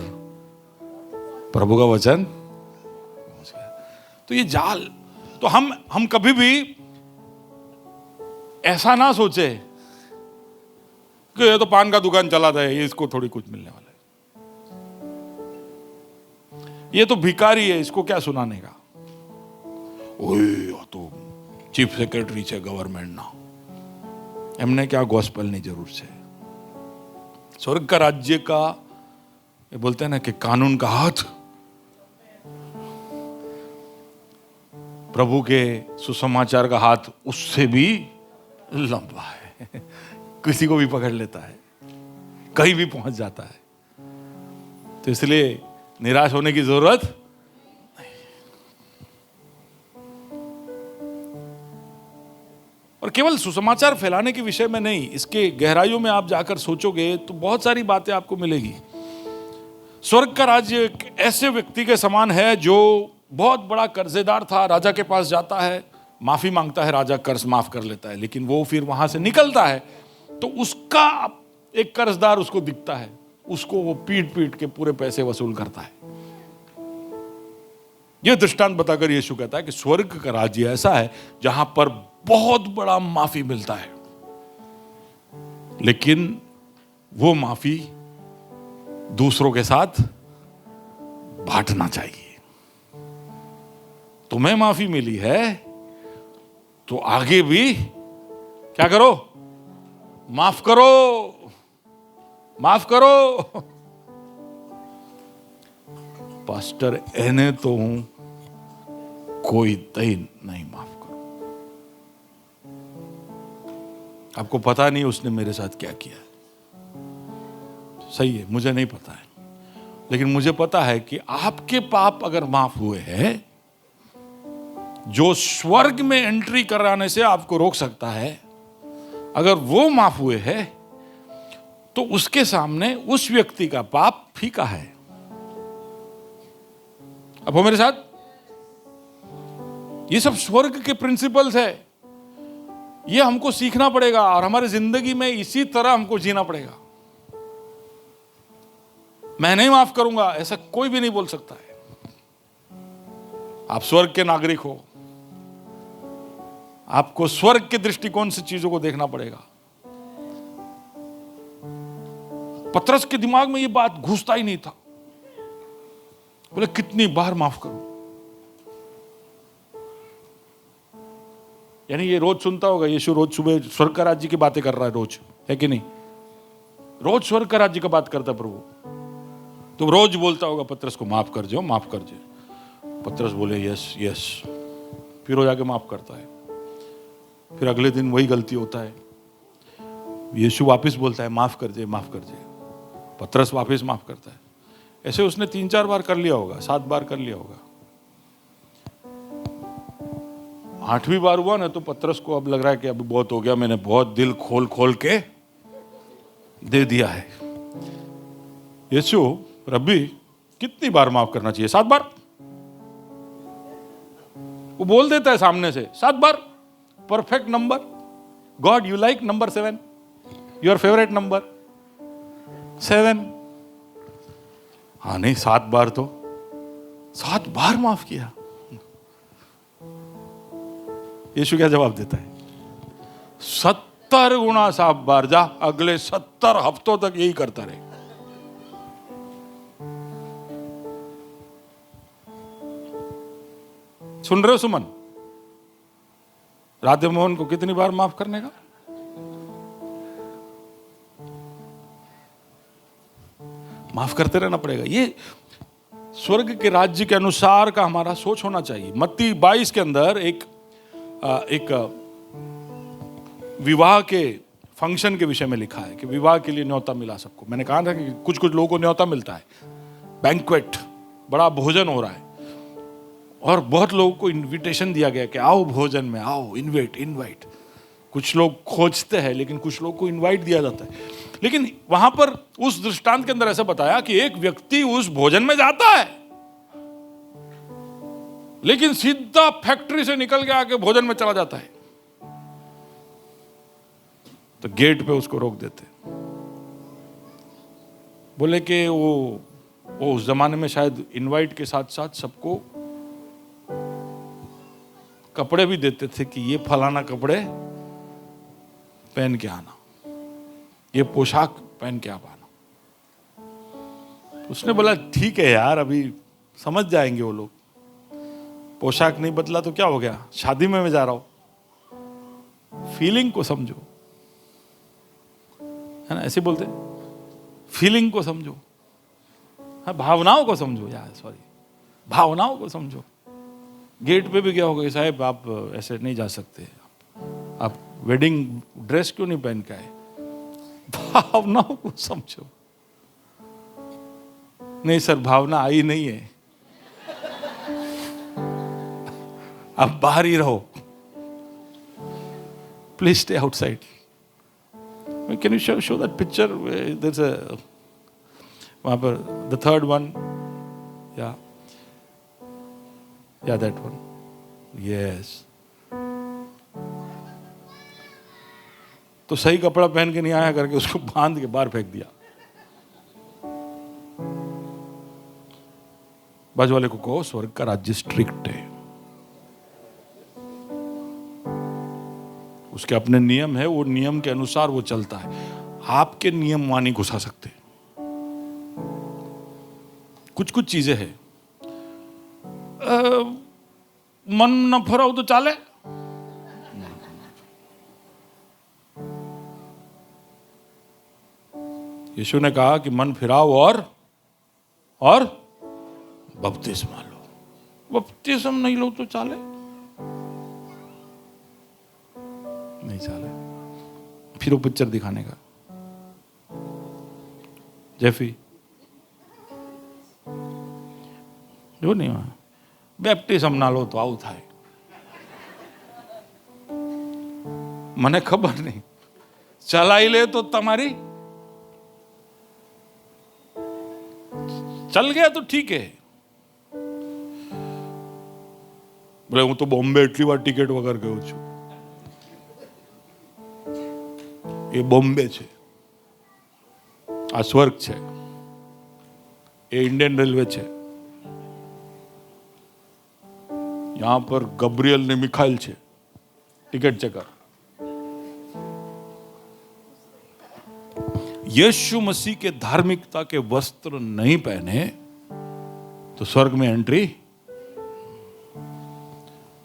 प्रभु का वचन पहुंच गया। तो ये जाल, तो हम कभी भी ऐसा ना सोचे कि ये तो पान का दुकान चलाता है, ये इसको थोड़ी कुछ मिलने वाला है, ये तो भिखारी है, इसको क्या सुनाने का। ओए तो चीफ सेक्रेटरी છે ગવર્મેન્ટના, એમને क्या ગોસ્પલની જરૂર છે। स्वर्ग का राज्य का ये बोलते हैं ना कि कानून का हाथ प्रभु के सुसमाचार का हाथ उससे भी लंबा है, किसी को भी पकड़ लेता है, कहीं भी पहुंच जाता है। तो इसलिए निराश होने की जरूरत नहीं। और केवल सुसमाचार फैलाने के विषय में नहीं, इसके गहराइयों में आप जाकर सोचोगे तो बहुत सारी बातें आपको मिलेगी। स्वर्ग का राज्य एक ऐसे व्यक्ति के समान है जो बहुत बड़ा कर्जेदार था, राजा के पास जाता है, माफी मांगता है, राजा कर्ज माफ कर लेता है, लेकिन वो फिर वहां से निकलता है तो उसका एक कर्जदार उसको दिखता है, उसको वो पीट पीट के पूरे पैसे वसूल करता है। यह दृष्टांत बताकर यीशु कहता है कि स्वर्ग का राज्य ऐसा है जहां पर बहुत बड़ा माफी मिलता है, लेकिन वो माफी दूसरों के साथ बांटना चाहिए। तुम्हें माफी मिली है तो आगे भी क्या करो, माफ करो, माफ करो। पास्टर एने तो हूं, कोई दई नहीं माफ करो। आपको पता नहीं उसने मेरे साथ क्या किया। सही है, मुझे नहीं पता है, लेकिन मुझे पता है कि आपके पाप अगर माफ हुए हैं, जो स्वर्ग में एंट्री कराने से आपको रोक सकता है, अगर वो माफ हुए हैं तो उसके सामने उस व्यक्ति का पाप फीका है। अब हो मेरे साथ, ये सब स्वर्ग के प्रिंसिपल्स है, ये हमको सीखना पड़ेगा और हमारी जिंदगी में इसी तरह हमको जीना पड़ेगा। मैं नहीं माफ करूंगा ऐसा कोई भी नहीं बोल सकता है। आप स्वर्ग के नागरिक हो, आपको स्वर्ग के दृष्टिकोण से चीजों को देखना पड़ेगा। पतरस के दिमाग में यह बात घुसता ही नहीं था। बोले कितनी बार माफ करूं। यानी ये रोज सुनता होगा, यीशु रोज सुबह स्वर्ग का राज्य की बातें कर रहा है, रोज, है कि नहीं? रोज स्वर्ग का राज्य का बात करता प्रभु, तो रोज बोलता होगा पतरस को माफ कर दो, माफ कर दो। पतरस बोले यस यस, फिर वो जाके माफ करता है, फिर अगले दिन वही गलती होता है, यीशु वापस बोलता है माफ कर दे, माफ कर दे, पतरस वापस माफ करता है। ऐसे उसने 3-4 बार कर लिया होगा, 7 बार कर लिया होगा। 8वीं बार हुआ ना तो पतरस को अब लग रहा है कि अभी बहुत हो गया, मैंने बहुत दिल खोल खोल के दे दिया है। यीशु, रब्बी कितनी बार माफ करना चाहिए? 7 बार। वो बोल देता है सामने से 7 बार, perfect number. God you like number 7, your favourite number 7। हाँ नहीं, 7 बार तो 7 बार माफ किया। यीशु क्या जवाब देता है? 70 गुना 7 बार, जा अगले 70 हफ्तों तक यही करता रहे। सुन रहे हो सुमन? राधे मोहन को कितनी बार माफ करने का? माफ करते रहना पड़ेगा। ये स्वर्ग के राज्य के अनुसार का हमारा सोच होना चाहिए। मत्ती 22 के अंदर एक विवाह के फंक्शन के विषय में लिखा है कि विवाह के लिए न्योता मिला सबको। मैंने कहा था कि कुछ कुछ लोगों को न्योता मिलता है, बैंक्वेट, बड़ा भोजन हो रहा है, और बहुत लोगों को इनविटेशन दिया गया कि आओ भोजन में आओ, इनवाइट। कुछ लोग खोजते हैं लेकिन कुछ लोग को इनवाइट दिया जाता है। लेकिन वहां पर उस दृष्टांत के अंदर ऐसा बताया कि एक व्यक्ति उस भोजन में जाता है लेकिन सीधा फैक्ट्री से निकल के आके भोजन में चला जाता है। तो गेट पे उसको रोक देते, बोले कि वो उस जमाने में शायद इनवाइट के साथ साथ सबको कपड़े भी देते थे कि ये फलाना कपड़े पहन के आना, ये पोशाक पहन के आप आना। उसने बोला ठीक है यार, अभी समझ जाएंगे वो लोग, पोशाक नहीं बदला तो क्या हो गया, शादी में मैं जा रहा हूं, फीलिंग को समझो, है ना, ऐसे बोलते, फीलिंग को समझो, हाँ, भावनाओं को समझो यार, सॉरी, भावनाओं को समझो। गेट पे भी क्या होगा, साहब आप ऐसे नहीं जा सकते, आप वेडिंग ड्रेस क्यों नहीं पहन के आए? भावनाओं को समझो। नहीं सर, भावना आई नहीं है, आप बाहर ही रहो, please stay outside. Can you show that picture? There is a, वहां पर द थर्ड वन, या दैट वन, यस। तो सही कपड़ा पहन के नहीं आया करके उसको बांध के बाहर फेंक दिया। बाजू वाले को कहो स्वर्ग का राज्य स्ट्रिक्ट है, उसके अपने नियम है, वो नियम के अनुसार वो चलता है। आपके नियम वहां नहीं घुसा सकते। कुछ कुछ चीजें हैं, मन न फराओ तो चाले, यीशु ने कहा कि मन फिराओ और बपतिस्मा लो। बपतिस्म नहीं लो तो चाले, नहीं चाले। फिर वो पिक्चर दिखाने का, जेफी जो नहीं हुआ, બેપ્ટિઝમ ના લો તો આવું થાય। મને ખબર નહીં, ચલાઈ લે તો તમારી, चल गया तो ठीक है। बोले હું તો બોમ્બે એટલી વાર ટિકિટ વગર ગયો છું। એ બોમ્બે છે, આ સ્વર્ગ છે, એ इंडियन रेलवे છે, यहां पर गब्रियल ने मिखाइल छे, टिकट चेकर। यीशु मसीह के धार्मिकता के वस्त्र नहीं पहने तो स्वर्ग में एंट्री।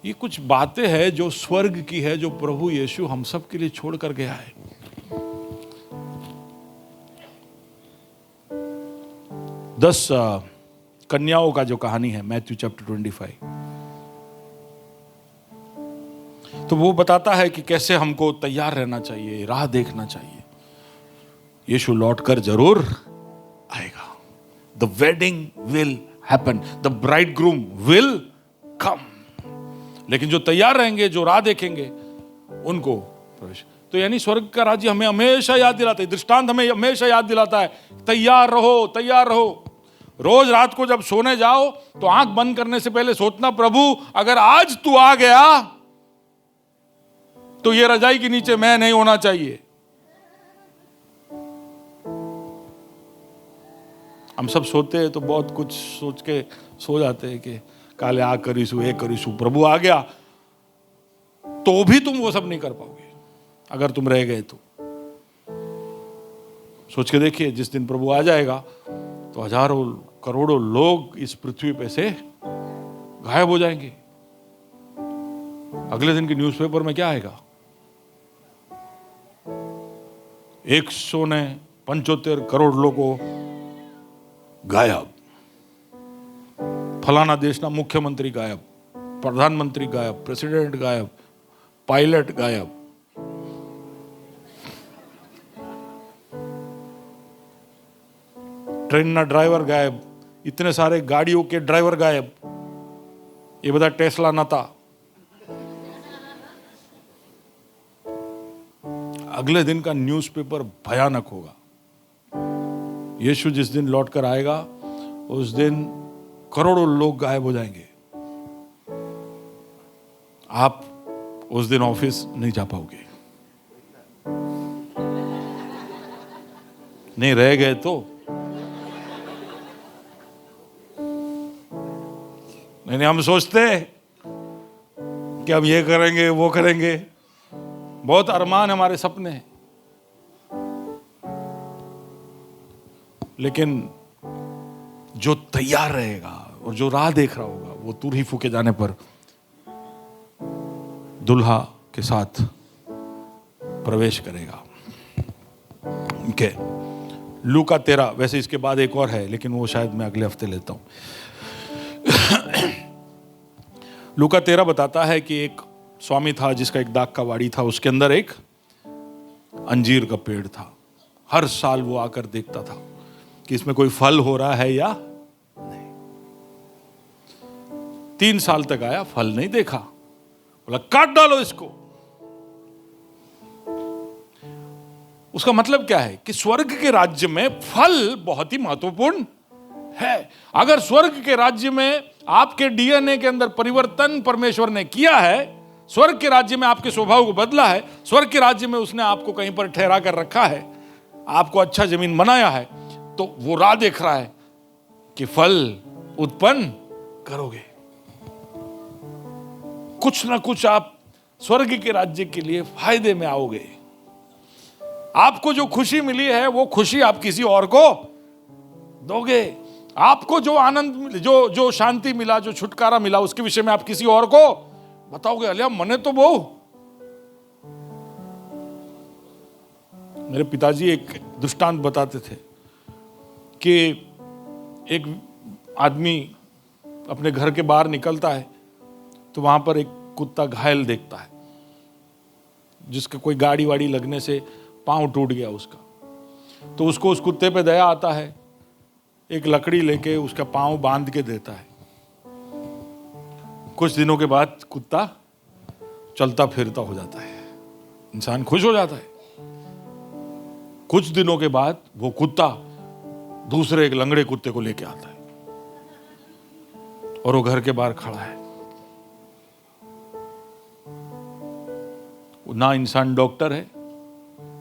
ये कुछ बातें हैं जो स्वर्ग की है, जो प्रभु यीशु हम सब के लिए छोड़ कर गया है। दस कन्याओं का जो कहानी है, मैथ्यू चैप्टर 25, तो वो बताता है कि कैसे हमको तैयार रहना चाहिए, राह देखना चाहिए। यीशु लौटकर जरूर आएगा। The wedding will happen, the bridegroom will come. लेकिन जो तैयार रहेंगे, जो राह देखेंगे, उनको प्रवेश। तो यानी स्वर्ग का राज्य हमें हमेशा याद दिलाता है, दृष्टांत हमें हमेशा याद दिलाता है, तैयार रहो, तैयार रहो। रोज रात को जब सोने जाओ तो आंख बंद करने से पहले सोचना, प्रभु अगर आज तू आ गया तो ये रजाई के नीचे मैं नहीं होना चाहिए। हम सब सोते हैं तो बहुत कुछ सोच के सो जाते हैं कि काले आ करीसू, ये करीसू। प्रभु आ गया तो भी तुम वो सब नहीं कर पाओगे अगर तुम रह गए तो। सोच के देखिए, जिस दिन प्रभु आ जाएगा तो हजारों करोड़ों लोग इस पृथ्वी पे से गायब हो जाएंगे। अगले दिन के न्यूज़पेपर में क्या आएगा? 175 करोड़ लोगों गायब, फलाना देश ना मुख्यमंत्री गायब, प्रधानमंत्री गायब, प्रेसिडेंट गायब, पायलट गायब। ट्रेन ना ड्राइवर गायब, इतने सारे गाड़ियों के ड्राइवर गायब। ये बता टेस्ला ना था। अगले दिन का न्यूज़पेपर भयानक होगा। यीशु जिस दिन लौट कर आएगा उस दिन करोड़ों लोग गायब हो जाएंगे। आप उस दिन ऑफिस नहीं जा पाओगे। नहीं रह गए तो नहीं, हम सोचते कि हम ये करेंगे वो करेंगे, बहुत अरमान हमारे सपने हैं, लेकिन जो तैयार रहेगा और जो राह देख रहा होगा वो तुरही फूके जाने पर दुल्हा के साथ प्रवेश करेगा। ओके, लूका 13, वैसे इसके बाद एक और है लेकिन वो शायद मैं अगले हफ्ते लेता हूं। लूका 13 बताता है कि एक स्वामी था जिसका एक दाख का वाड़ी था, उसके अंदर एक अंजीर का पेड़ था। हर साल वो आकर देखता था कि इसमें कोई फल हो रहा है या नहीं। 3 साल तक आया, फल नहीं देखा। बोला काट डालो इसको। उसका मतलब क्या है कि स्वर्ग के राज्य में फल बहुत ही महत्वपूर्ण है। अगर स्वर्ग के राज्य में आपके डीएनए के अंदर परिवर्तन परमेश्वर ने किया है, स्वर्ग के राज्य में आपके स्वभाव को बदला है, स्वर्ग के राज्य में उसने आपको कहीं पर ठहरा कर रखा है, आपको अच्छा जमीन बनाया है, तो वो राह देख रहा है कि फल उत्पन्न करोगे। कुछ ना कुछ आप स्वर्ग के राज्य के लिए फायदे में आओगे। आपको जो खुशी मिली है वो खुशी आप किसी और को दोगे। आपको जो आनंद, जो शांति मिला, जो छुटकारा मिला, उसके विषय में आप किसी और को बताओगे। अलिया मने तो बहु। मेरे पिताजी एक दृष्टांत बताते थे कि एक आदमी अपने घर के बाहर निकलता है तो वहां पर एक कुत्ता घायल देखता है, जिसका कोई गाड़ी वाड़ी लगने से पांव टूट गया उसका। तो उसको उस कुत्ते पे दया आता है, एक लकड़ी लेके उसका पांव बांध के देता है। कुछ दिनों के बाद कुत्ता चलता फिरता हो जाता है, इंसान खुश हो जाता है। कुछ दिनों के बाद वो कुत्ता दूसरे एक लंगड़े कुत्ते को लेके आता है और वो घर के बाहर खड़ा है। ना इंसान डॉक्टर है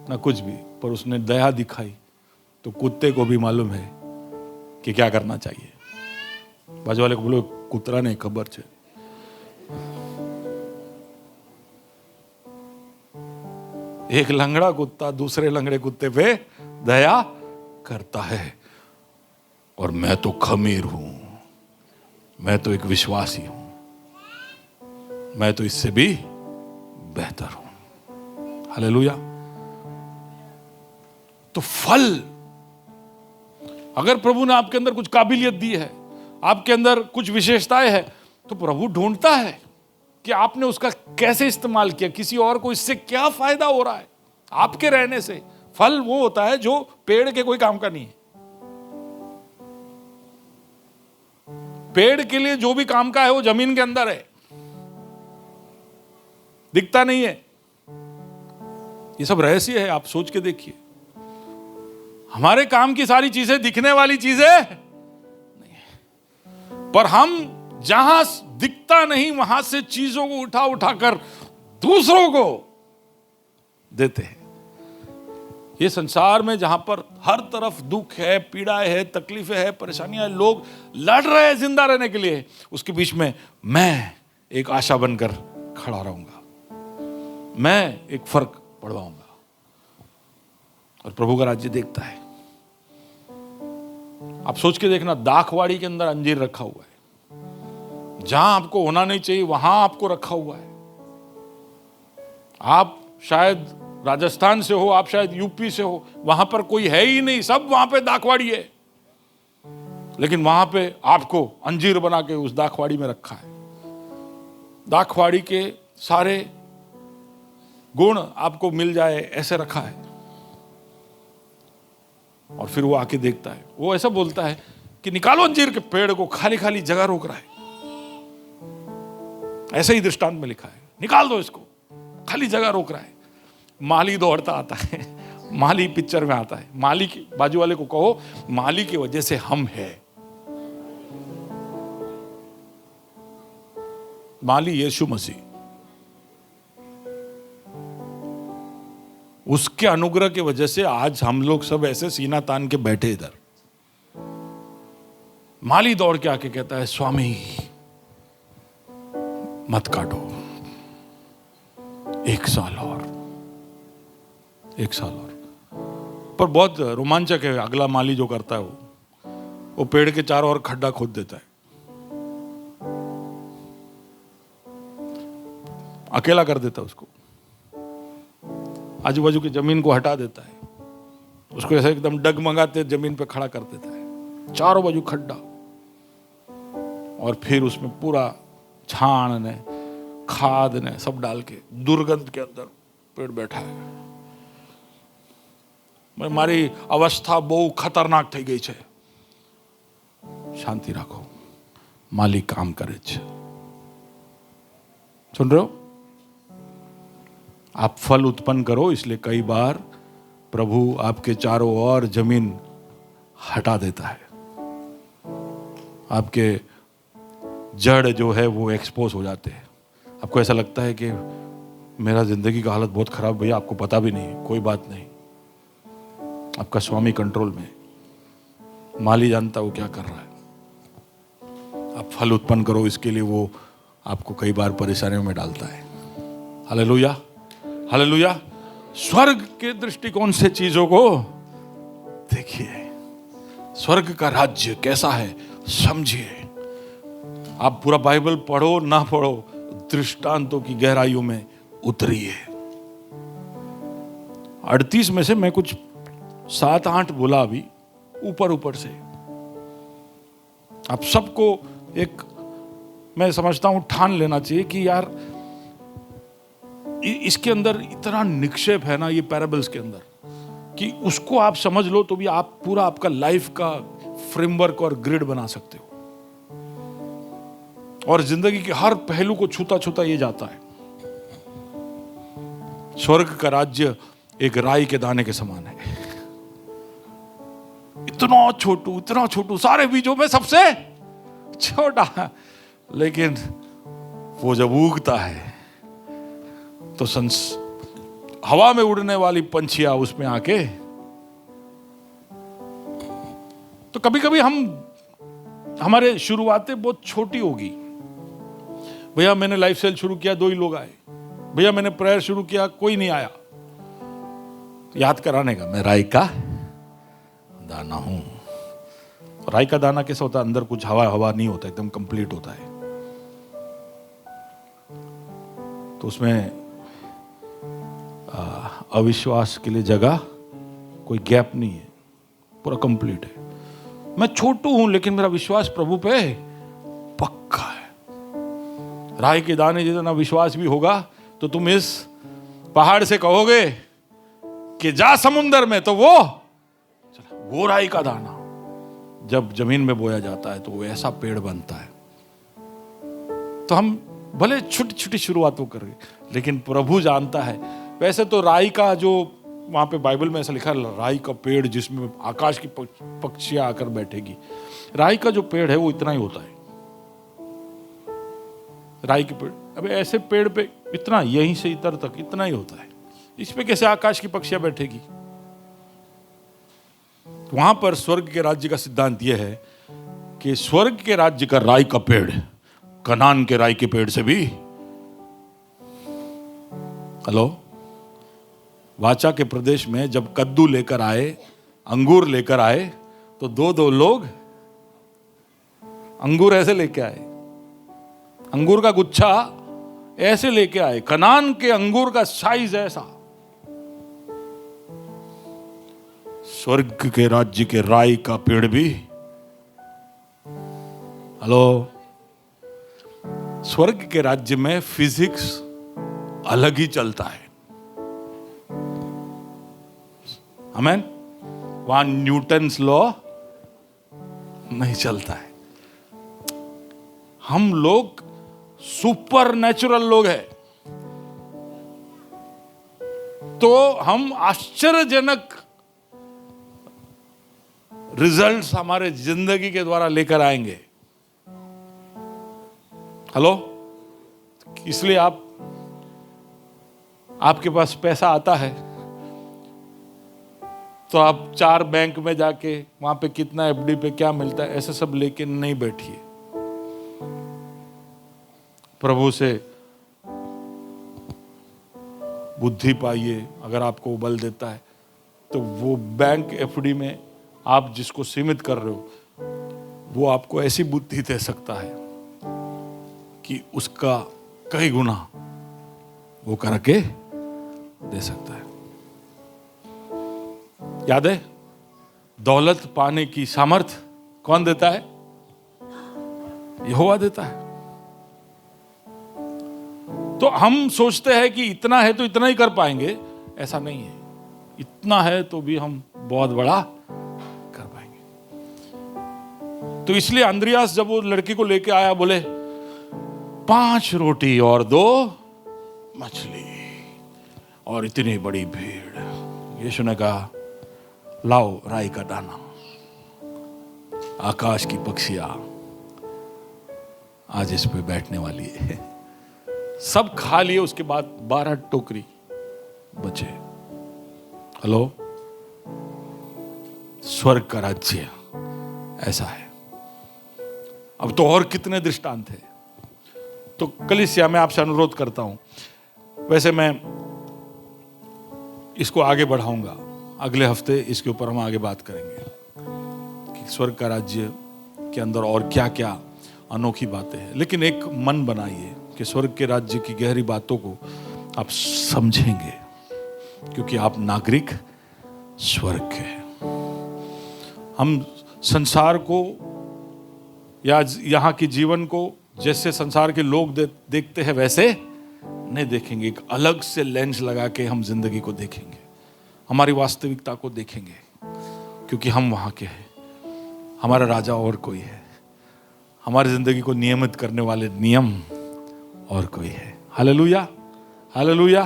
ना कुछ भी, पर उसने दया दिखाई तो कुत्ते को भी मालूम है कि क्या करना चाहिए। बाजू वाले को बोलो कुतरा नहीं खबर छे। एक लंगड़ा कुत्ता दूसरे लंगड़े कुत्ते पे दया करता है। और मैं तो खमीर हूं, मैं तो एक विश्वासी हूं, मैं तो इससे भी बेहतर हूं। हालेलुया। तो फल, अगर प्रभु ने आपके अंदर कुछ काबिलियत दी है, आपके अंदर कुछ विशेषताएं हैं, तो प्रभु ढूंढता है कि आपने उसका कैसे इस्तेमाल किया, किसी और को इससे क्या फायदा हो रहा है। आपके रहने से फल वो होता है जो पेड़ के कोई काम का नहीं है। पेड़ के लिए जो भी काम का है वो जमीन के अंदर है, दिखता नहीं है। ये सब रहस्य है, आप सोच के देखिए। हमारे काम की सारी चीजें दिखने वाली चीजें नहीं है, पर हम जहां दिखता नहीं वहां से चीजों को उठा उठाकर दूसरों को देते हैं। ये संसार में जहां पर हर तरफ दुख है, पीड़ाएं है, तकलीफें है, परेशानियां, लोग लड़ रहे हैं जिंदा रहने के लिए, उसके बीच में मैं एक आशा बनकर खड़ा रहूंगा, मैं एक फर्क पड़वाऊंगा और प्रभु का राज्य देखता है। आप सोच के देखना, दाखवाड़ी के अंदर अंजीर रखा हुआ है, जहां आपको होना नहीं चाहिए वहां आपको रखा हुआ है। आप शायद राजस्थान से हो, आप शायद यूपी से हो, वहां पर कोई है ही नहीं, सब वहां पे दाखवाड़ी है, लेकिन वहां पे आपको अंजीर बना के उस दाखवाड़ी में रखा है। दाखवाड़ी के सारे गुण आपको मिल जाए ऐसे रखा है। और फिर वो आके देखता है, वो ऐसा बोलता है कि निकालो अंजीर के पेड़ को, खाली खाली जगह रोक रहा है। ऐसे ही दृष्टांत में लिखा है, निकाल दो इसको, खाली जगह रोक रहा है। माली दौड़ता आता है, माली पिक्चर में आता है। माली की बाजू वाले को कहो, माली की वजह से हम है। माली यीशु मसीह, उसके अनुग्रह की वजह से आज हम लोग सब ऐसे सीना तान के बैठे इधर। माली दौड़ के आके कहता है, स्वामी मत काटो, 1 साल और, 1 साल और। पर बहुत रोमांचक है, अगला माली जो करता है वो पेड़ के चारों ओर खड्डा खोद देता है, अकेला कर देता है उसको, आजू बाजू की जमीन को हटा देता है, उसको ऐसे एकदम डगमगाते जमीन पे खड़ा कर देता है, चारों बाजू खड्डा, और फिर उसमें पूरा छाण ने, खाद ने सब डाल के दुर्गंध के अंदर पेड़ बैठा है। मारी अवस्था बहु खतरनाक થઈ ગઈ છે। शांति रखो, मालिक काम करे छे। सुन रहे हो? आप फल उत्पन्न करो, इसलिए कई बार प्रभु आपके चारों ओर जमीन हटा देता है, आपके जड़ जो है वो एक्सपोज हो जाते हैं। आपको ऐसा लगता है कि मेरा जिंदगी का हालत बहुत खराब, भैया आपको पता भी नहीं, कोई बात नहीं, आपका स्वामी कंट्रोल में, माली जानता वो क्या कर रहा है। आप फल उत्पन्न करो, इसके लिए वो आपको कई बार परेशानियों में डालता है। Hallelujah, hallelujah. स्वर्ग के दृष्टिकोण से चीजों को देखिए, स्वर्ग का राज्य कैसा है समझिए। आप पूरा बाइबल पढ़ो ना पढ़ो, दृष्टांतों की गहराइयों में उतरिए। 38 में से मैं कुछ 7-8 बोला अभी ऊपर ऊपर से। आप सबको एक, मैं समझता हूं, ठान लेना चाहिए कि यार इसके अंदर इतना निक्षेप है ना, ये पैराबल्स के अंदर, कि उसको आप समझ लो तो भी आप पूरा आपका लाइफ का फ्रेमवर्क और ग्रिड बना सकते हो, और जिंदगी के हर पहलू को छूता छूता ये जाता है। स्वर्ग का राज्य एक राई के दाने के समान है, इतना छोटू, सारे बीजों में सबसे छोटा, लेकिन वो जब उगता है तो हवा में उड़ने वाली पंछियां उसमें आके, तो कभी कभी हमारे शुरुआतें बहुत छोटी होगी। भैया मैंने लाइफ स्टाइल शुरू किया, 2 ही लोग आए। भैया मैंने प्रेयर शुरू किया, कोई नहीं आया। याद कराने का, मैं राई का दाना हूं। राई का दाना कैसा होता है? अंदर कुछ हवा नहीं होता, एकदम कंप्लीट होता है। तो उसमें अविश्वास के लिए जगह, कोई गैप नहीं है, पूरा कंप्लीट है। मैं छोटू हूं लेकिन मेरा विश्वास प्रभु पे पक्का है। राई के दाने जितना विश्वास भी होगा तो तुम इस पहाड़ से कहोगे कि जा समुंदर में, तो वो राई का दाना जब जमीन में बोया जाता है तो वो ऐसा पेड़ बनता है। तो हम भले छोटी छोटी शुरुआतों करें, लेकिन प्रभु जानता है। वैसे तो राई का जो वहां पे बाइबल में ऐसा लिखा है, राई का पेड़ जिसमें आकाश की पक्षियां आकर बैठेगी। राई का जो पेड़ है वो इतना ही होता है। राई के पेड़, अबे ऐसे पेड़ पे इतना, यहीं से इतर तक इतना ही होता है, इस पे कैसे आकाश की पक्षियां बैठेगी? वहां पर स्वर्ग के राज्य का सिद्धांत यह है कि स्वर्ग के राज्य का राई का पेड़ कनान के राई के पेड़ से भी, हेलो, वाचा के प्रदेश में जब कद्दू लेकर आए, अंगूर लेकर आए, तो दो लोग अंगूर ऐसे लेके आए, अंगूर का गुच्छा ऐसे लेके आए, कनान के अंगूर का साइज ऐसा। स्वर्ग के राज्य के राई का पेड़ भी, हेलो, स्वर्ग के राज्य में फिजिक्स अलग ही चलता है। आमेन। वहां न्यूटन्स लॉ नहीं चलता है। हम लोग सुपर नेचुरल लोग हैं, तो हम आश्चर्यजनक रिजल्ट्स हमारे जिंदगी के द्वारा लेकर आएंगे। हेलो, इसलिए आपके पास पैसा आता है तो आप 4 बैंक में जाके वहां पे कितना एफडी पे क्या मिलता है ऐसे सब लेके नहीं बैठिए। प्रभु से बुद्धि पाइए। अगर आपको बल देता है तो वो बैंक एफडी में आप जिसको सीमित कर रहे हो वो आपको ऐसी बुद्धि दे सकता है कि उसका कई गुना वो करके दे सकता है। याद है, दौलत पाने की सामर्थ कौन देता है? यहोवा देता है। तो हम सोचते हैं कि इतना है तो इतना ही कर पाएंगे, ऐसा नहीं है। इतना है तो भी हम बहुत बड़ा कर पाएंगे। तो इसलिए अंद्रियास जब वो लड़की को लेके आया, बोले 5 रोटी और 2 मछली और इतनी बड़ी भीड़। यीशु ने कहा, लाओ राई का दाना, आकाश की पक्षियां आज इस पे बैठने वाली है। सब खा लिए। उसके बाद 12 टोकरी बचे। हेलो, स्वर्ग का राज्य ऐसा है। अब तो और कितने दृष्टांत है। तो कलीसिया में आपसे अनुरोध करता हूं, वैसे मैं इसको आगे बढ़ाऊंगा, अगले हफ्ते इसके ऊपर हम आगे बात करेंगे कि स्वर्ग का राज्य के अंदर और क्या क्या अनोखी बातें हैं। लेकिन एक मन बनाइए कि स्वर्ग के राज्य की गहरी बातों को आप समझेंगे, क्योंकि आप नागरिक स्वर्ग के हैं। हम संसार को या यहाँ के जीवन को जैसे संसार के लोग देखते हैं वैसे नहीं देखेंगे। एक अलग से लेंस लगा के हम जिंदगी को देखेंगे, हमारी वास्तविकता को देखेंगे, क्योंकि हम वहाँ के हैं। हमारा राजा और कोई है, हमारी जिंदगी को नियमित करने वाले नियम और कोई है। Hallelujah, hallelujah.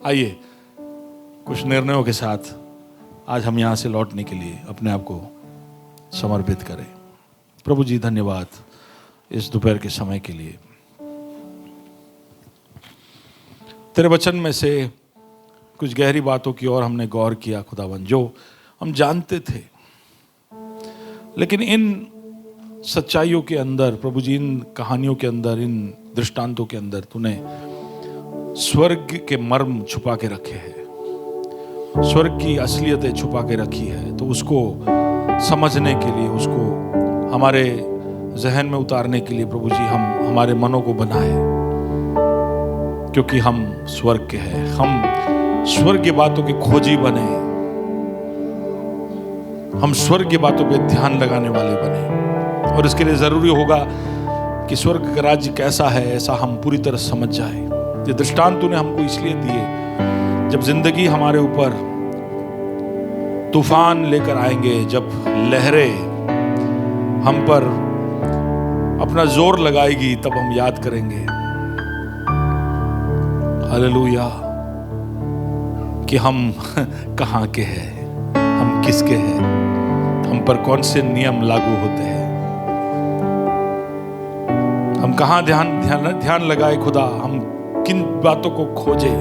आइए कुछ निर्णयों के साथ आज हम यहाँ से लौटने के लिए अपने आप को समर्पित करें। प्रभु जी, धन्यवाद इस दोपहर के समय के लिए। तेरे वचन में से कुछ गहरी बातों की ओर हमने गौर किया खुदावन, जो हम जानते थे, लेकिन इन सच्चाइयों के अंदर प्रभु जी, इन कहानियों के अंदर, इन दृष्टांतों के अंदर तूने स्वर्ग के मर्म छुपा के रखे हैं, स्वर्ग की असलियतें छुपा के रखी है। तो उसको समझने के लिए, उसको हमारे जहन में उतारने के लिए प्रभु जी हम हमारे मनों को बनाए, क्योंकि हम स्वर्ग के हैं। हम स्वर्ग की बातों के खोजी बने, हम स्वर्ग की बातों पे ध्यान लगाने वाले बने। और इसके लिए जरूरी होगा कि स्वर्ग का राज्य कैसा है, ऐसा हम पूरी तरह समझ जाए। ये दृष्टांत तूने हमको इसलिए दिए, जब जिंदगी हमारे ऊपर तूफान लेकर आएंगे, जब लहरें हम पर अपना जोर लगाएगी, तब हम याद करेंगे हालेलुया कि हम कहाँ के हैं, हम किसके हैं, हम पर कौन से नियम लागू होते हैं, हम कहाँ ध्यान लगाए खुदा, हम किन बातों को खोजे,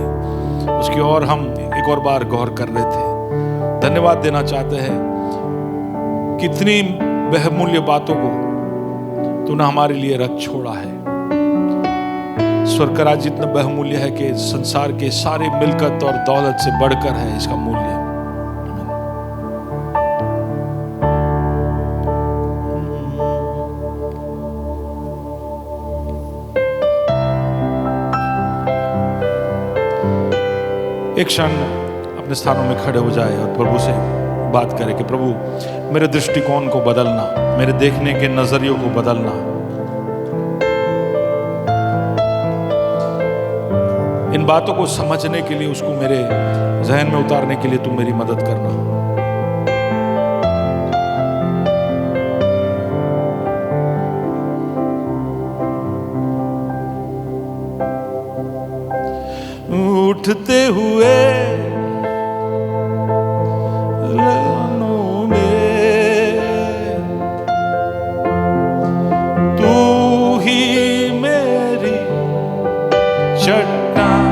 उसकी ओर हम एक और बार गौर कर रहे थे। धन्यवाद देना चाहते हैं, कितनी बहुमूल्य बातों को तूने हमारे लिए रख छोड़ा है। स्वर्ग का राज्य इतना बहुमूल्य है कि संसार के सारे मिलकत और दौलत से बढ़कर है इसका मूल्य। एक क्षण अपने स्थानों में खड़े हो जाए और प्रभु से बात करें कि प्रभु मेरे दृष्टिकोण को बदलना, मेरे देखने के नजरियों को बदलना, इन बातों को समझने के लिए, उसको मेरे जहन में उतारने के लिए तू मेरी मदद करना। उठते हुए लहरों में तू ही मेरी चट्टान,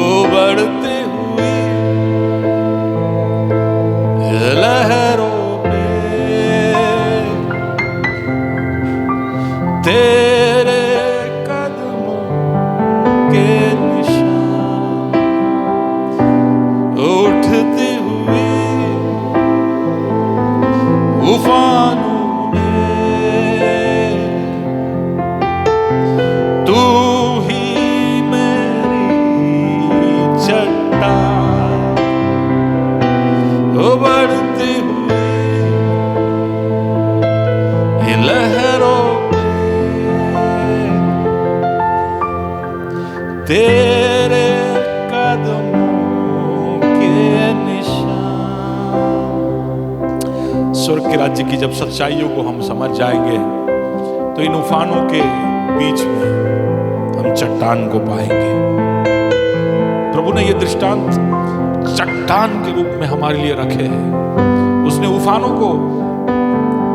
उबड़ते हुए लहरों में तेरे के निशान, उठते हुए उफानों में तू ही मेरी चट्टान, उबड़ते हुए लहरों तेरे कदमों के निशान। स्वर्ग के राज्य की जब सच्चाइयों को हम समझ जाएंगे तो इन उफानों के बीच में हम चट्टान को पाएंगे। प्रभु ने ये दृष्टांत चट्टान के रूप में हमारे लिए रखे हैं। उसने उफानों को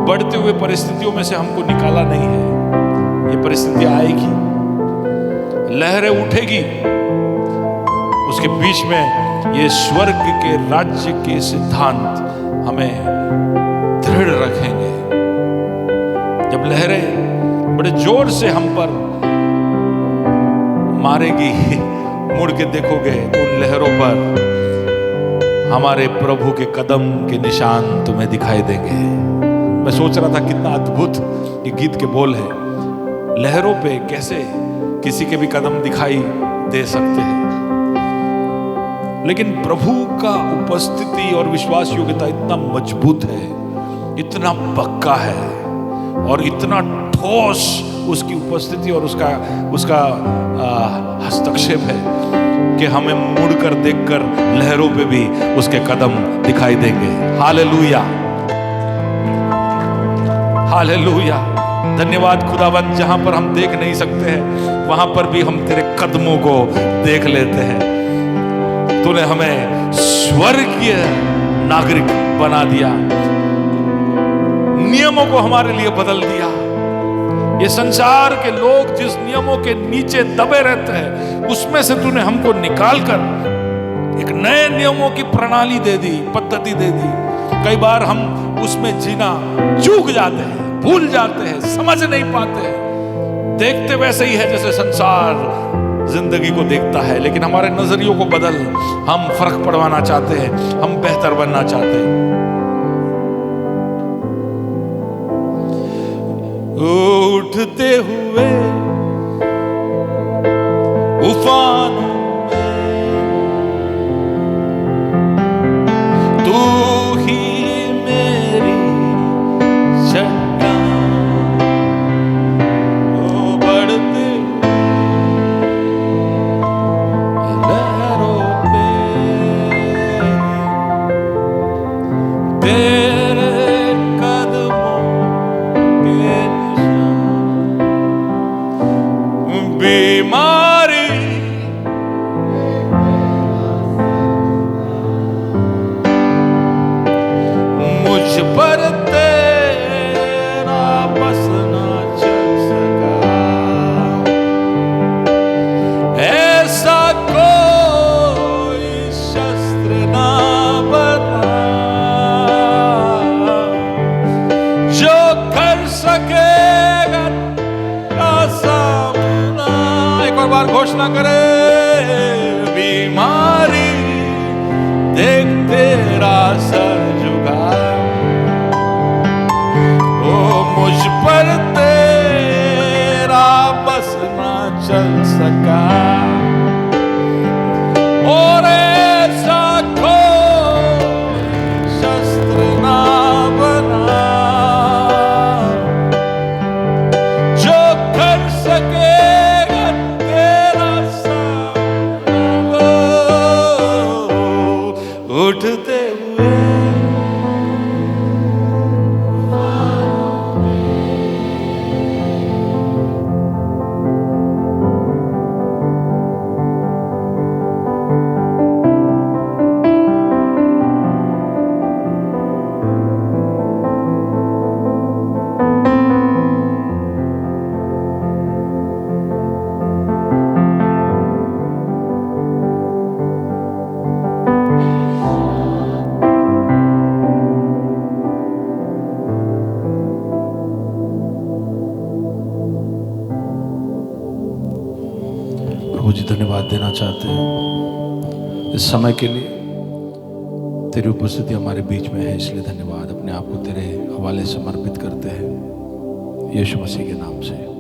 बढ़ते हुए परिस्थितियों में से हमको निकाला नहीं है। ये परिस्थिति आएगी, लहरें उठेगी, उसके बीच में ये स्वर्ग के राज्य के सिद्धांत हमें दृढ़ रखेंगे। जब लहरें बड़े जोर से हम पर मारेगी, मुड़ के देखोगे तो उन लहरों पर हमारे प्रभु के कदम के निशान तुम्हें दिखाई देंगे। मैं सोच रहा था कितना अद्भुत ये गीत के बोल है। लहरों पे कैसे किसी के भी कदम दिखाई दे सकते हैं, लेकिन प्रभु का उपस्थिति और विश्वास योग्यता इतना मजबूत है, इतना पक्का है और इतना ठोस उसकी उपस्थिति और उसका हस्तक्षेप है कि हमें मुड़कर देखकर लहरों पे भी उसके कदम दिखाई देंगे। Hallelujah, hallelujah. धन्यवाद खुदावंद, जहां पर हम देख नहीं सकते हैं वहां पर भी हम तेरे कदमों को देख लेते हैं। तूने हमें स्वर्गीय नागरिक बना दिया, नियमों को हमारे लिए बदल दिया। ये संसार के लोग जिस नियमों के नीचे दबे रहते हैं उसमें से तूने हमको निकालकर एक नए नियमों की प्रणाली दे दी, पद्धति दे दी। कई बार हम उसमें जीना चूक जाते हैं, भूल जाते हैं, समझ नहीं पाते हैं। देखते वैसे ही है जैसे संसार जिंदगी को देखता है, लेकिन हमारे नजरियों को बदल, हम फर्क पड़वाना चाहते हैं, हम बेहतर बनना चाहते हैं। उठते हुए उफानों में तू ही मेरी चट्टान, बार घोषणा करे, बीमारी देख तेरा सर झुका, ओ मुझ पर तेरा बस ना चल सका, और ऐसा कोई शस्त्र ना बना जो कर सकेगा तेरा सामना उठते हुए। प्रभु जी धन्यवाद देना चाहते हैं इस समय के लिए, तेरी उपस्थिति हमारे बीच में है, इसलिए धन्यवाद। अपने आप को तेरे हवाले समर्पित करते हैं यीशु मसीह के नाम से।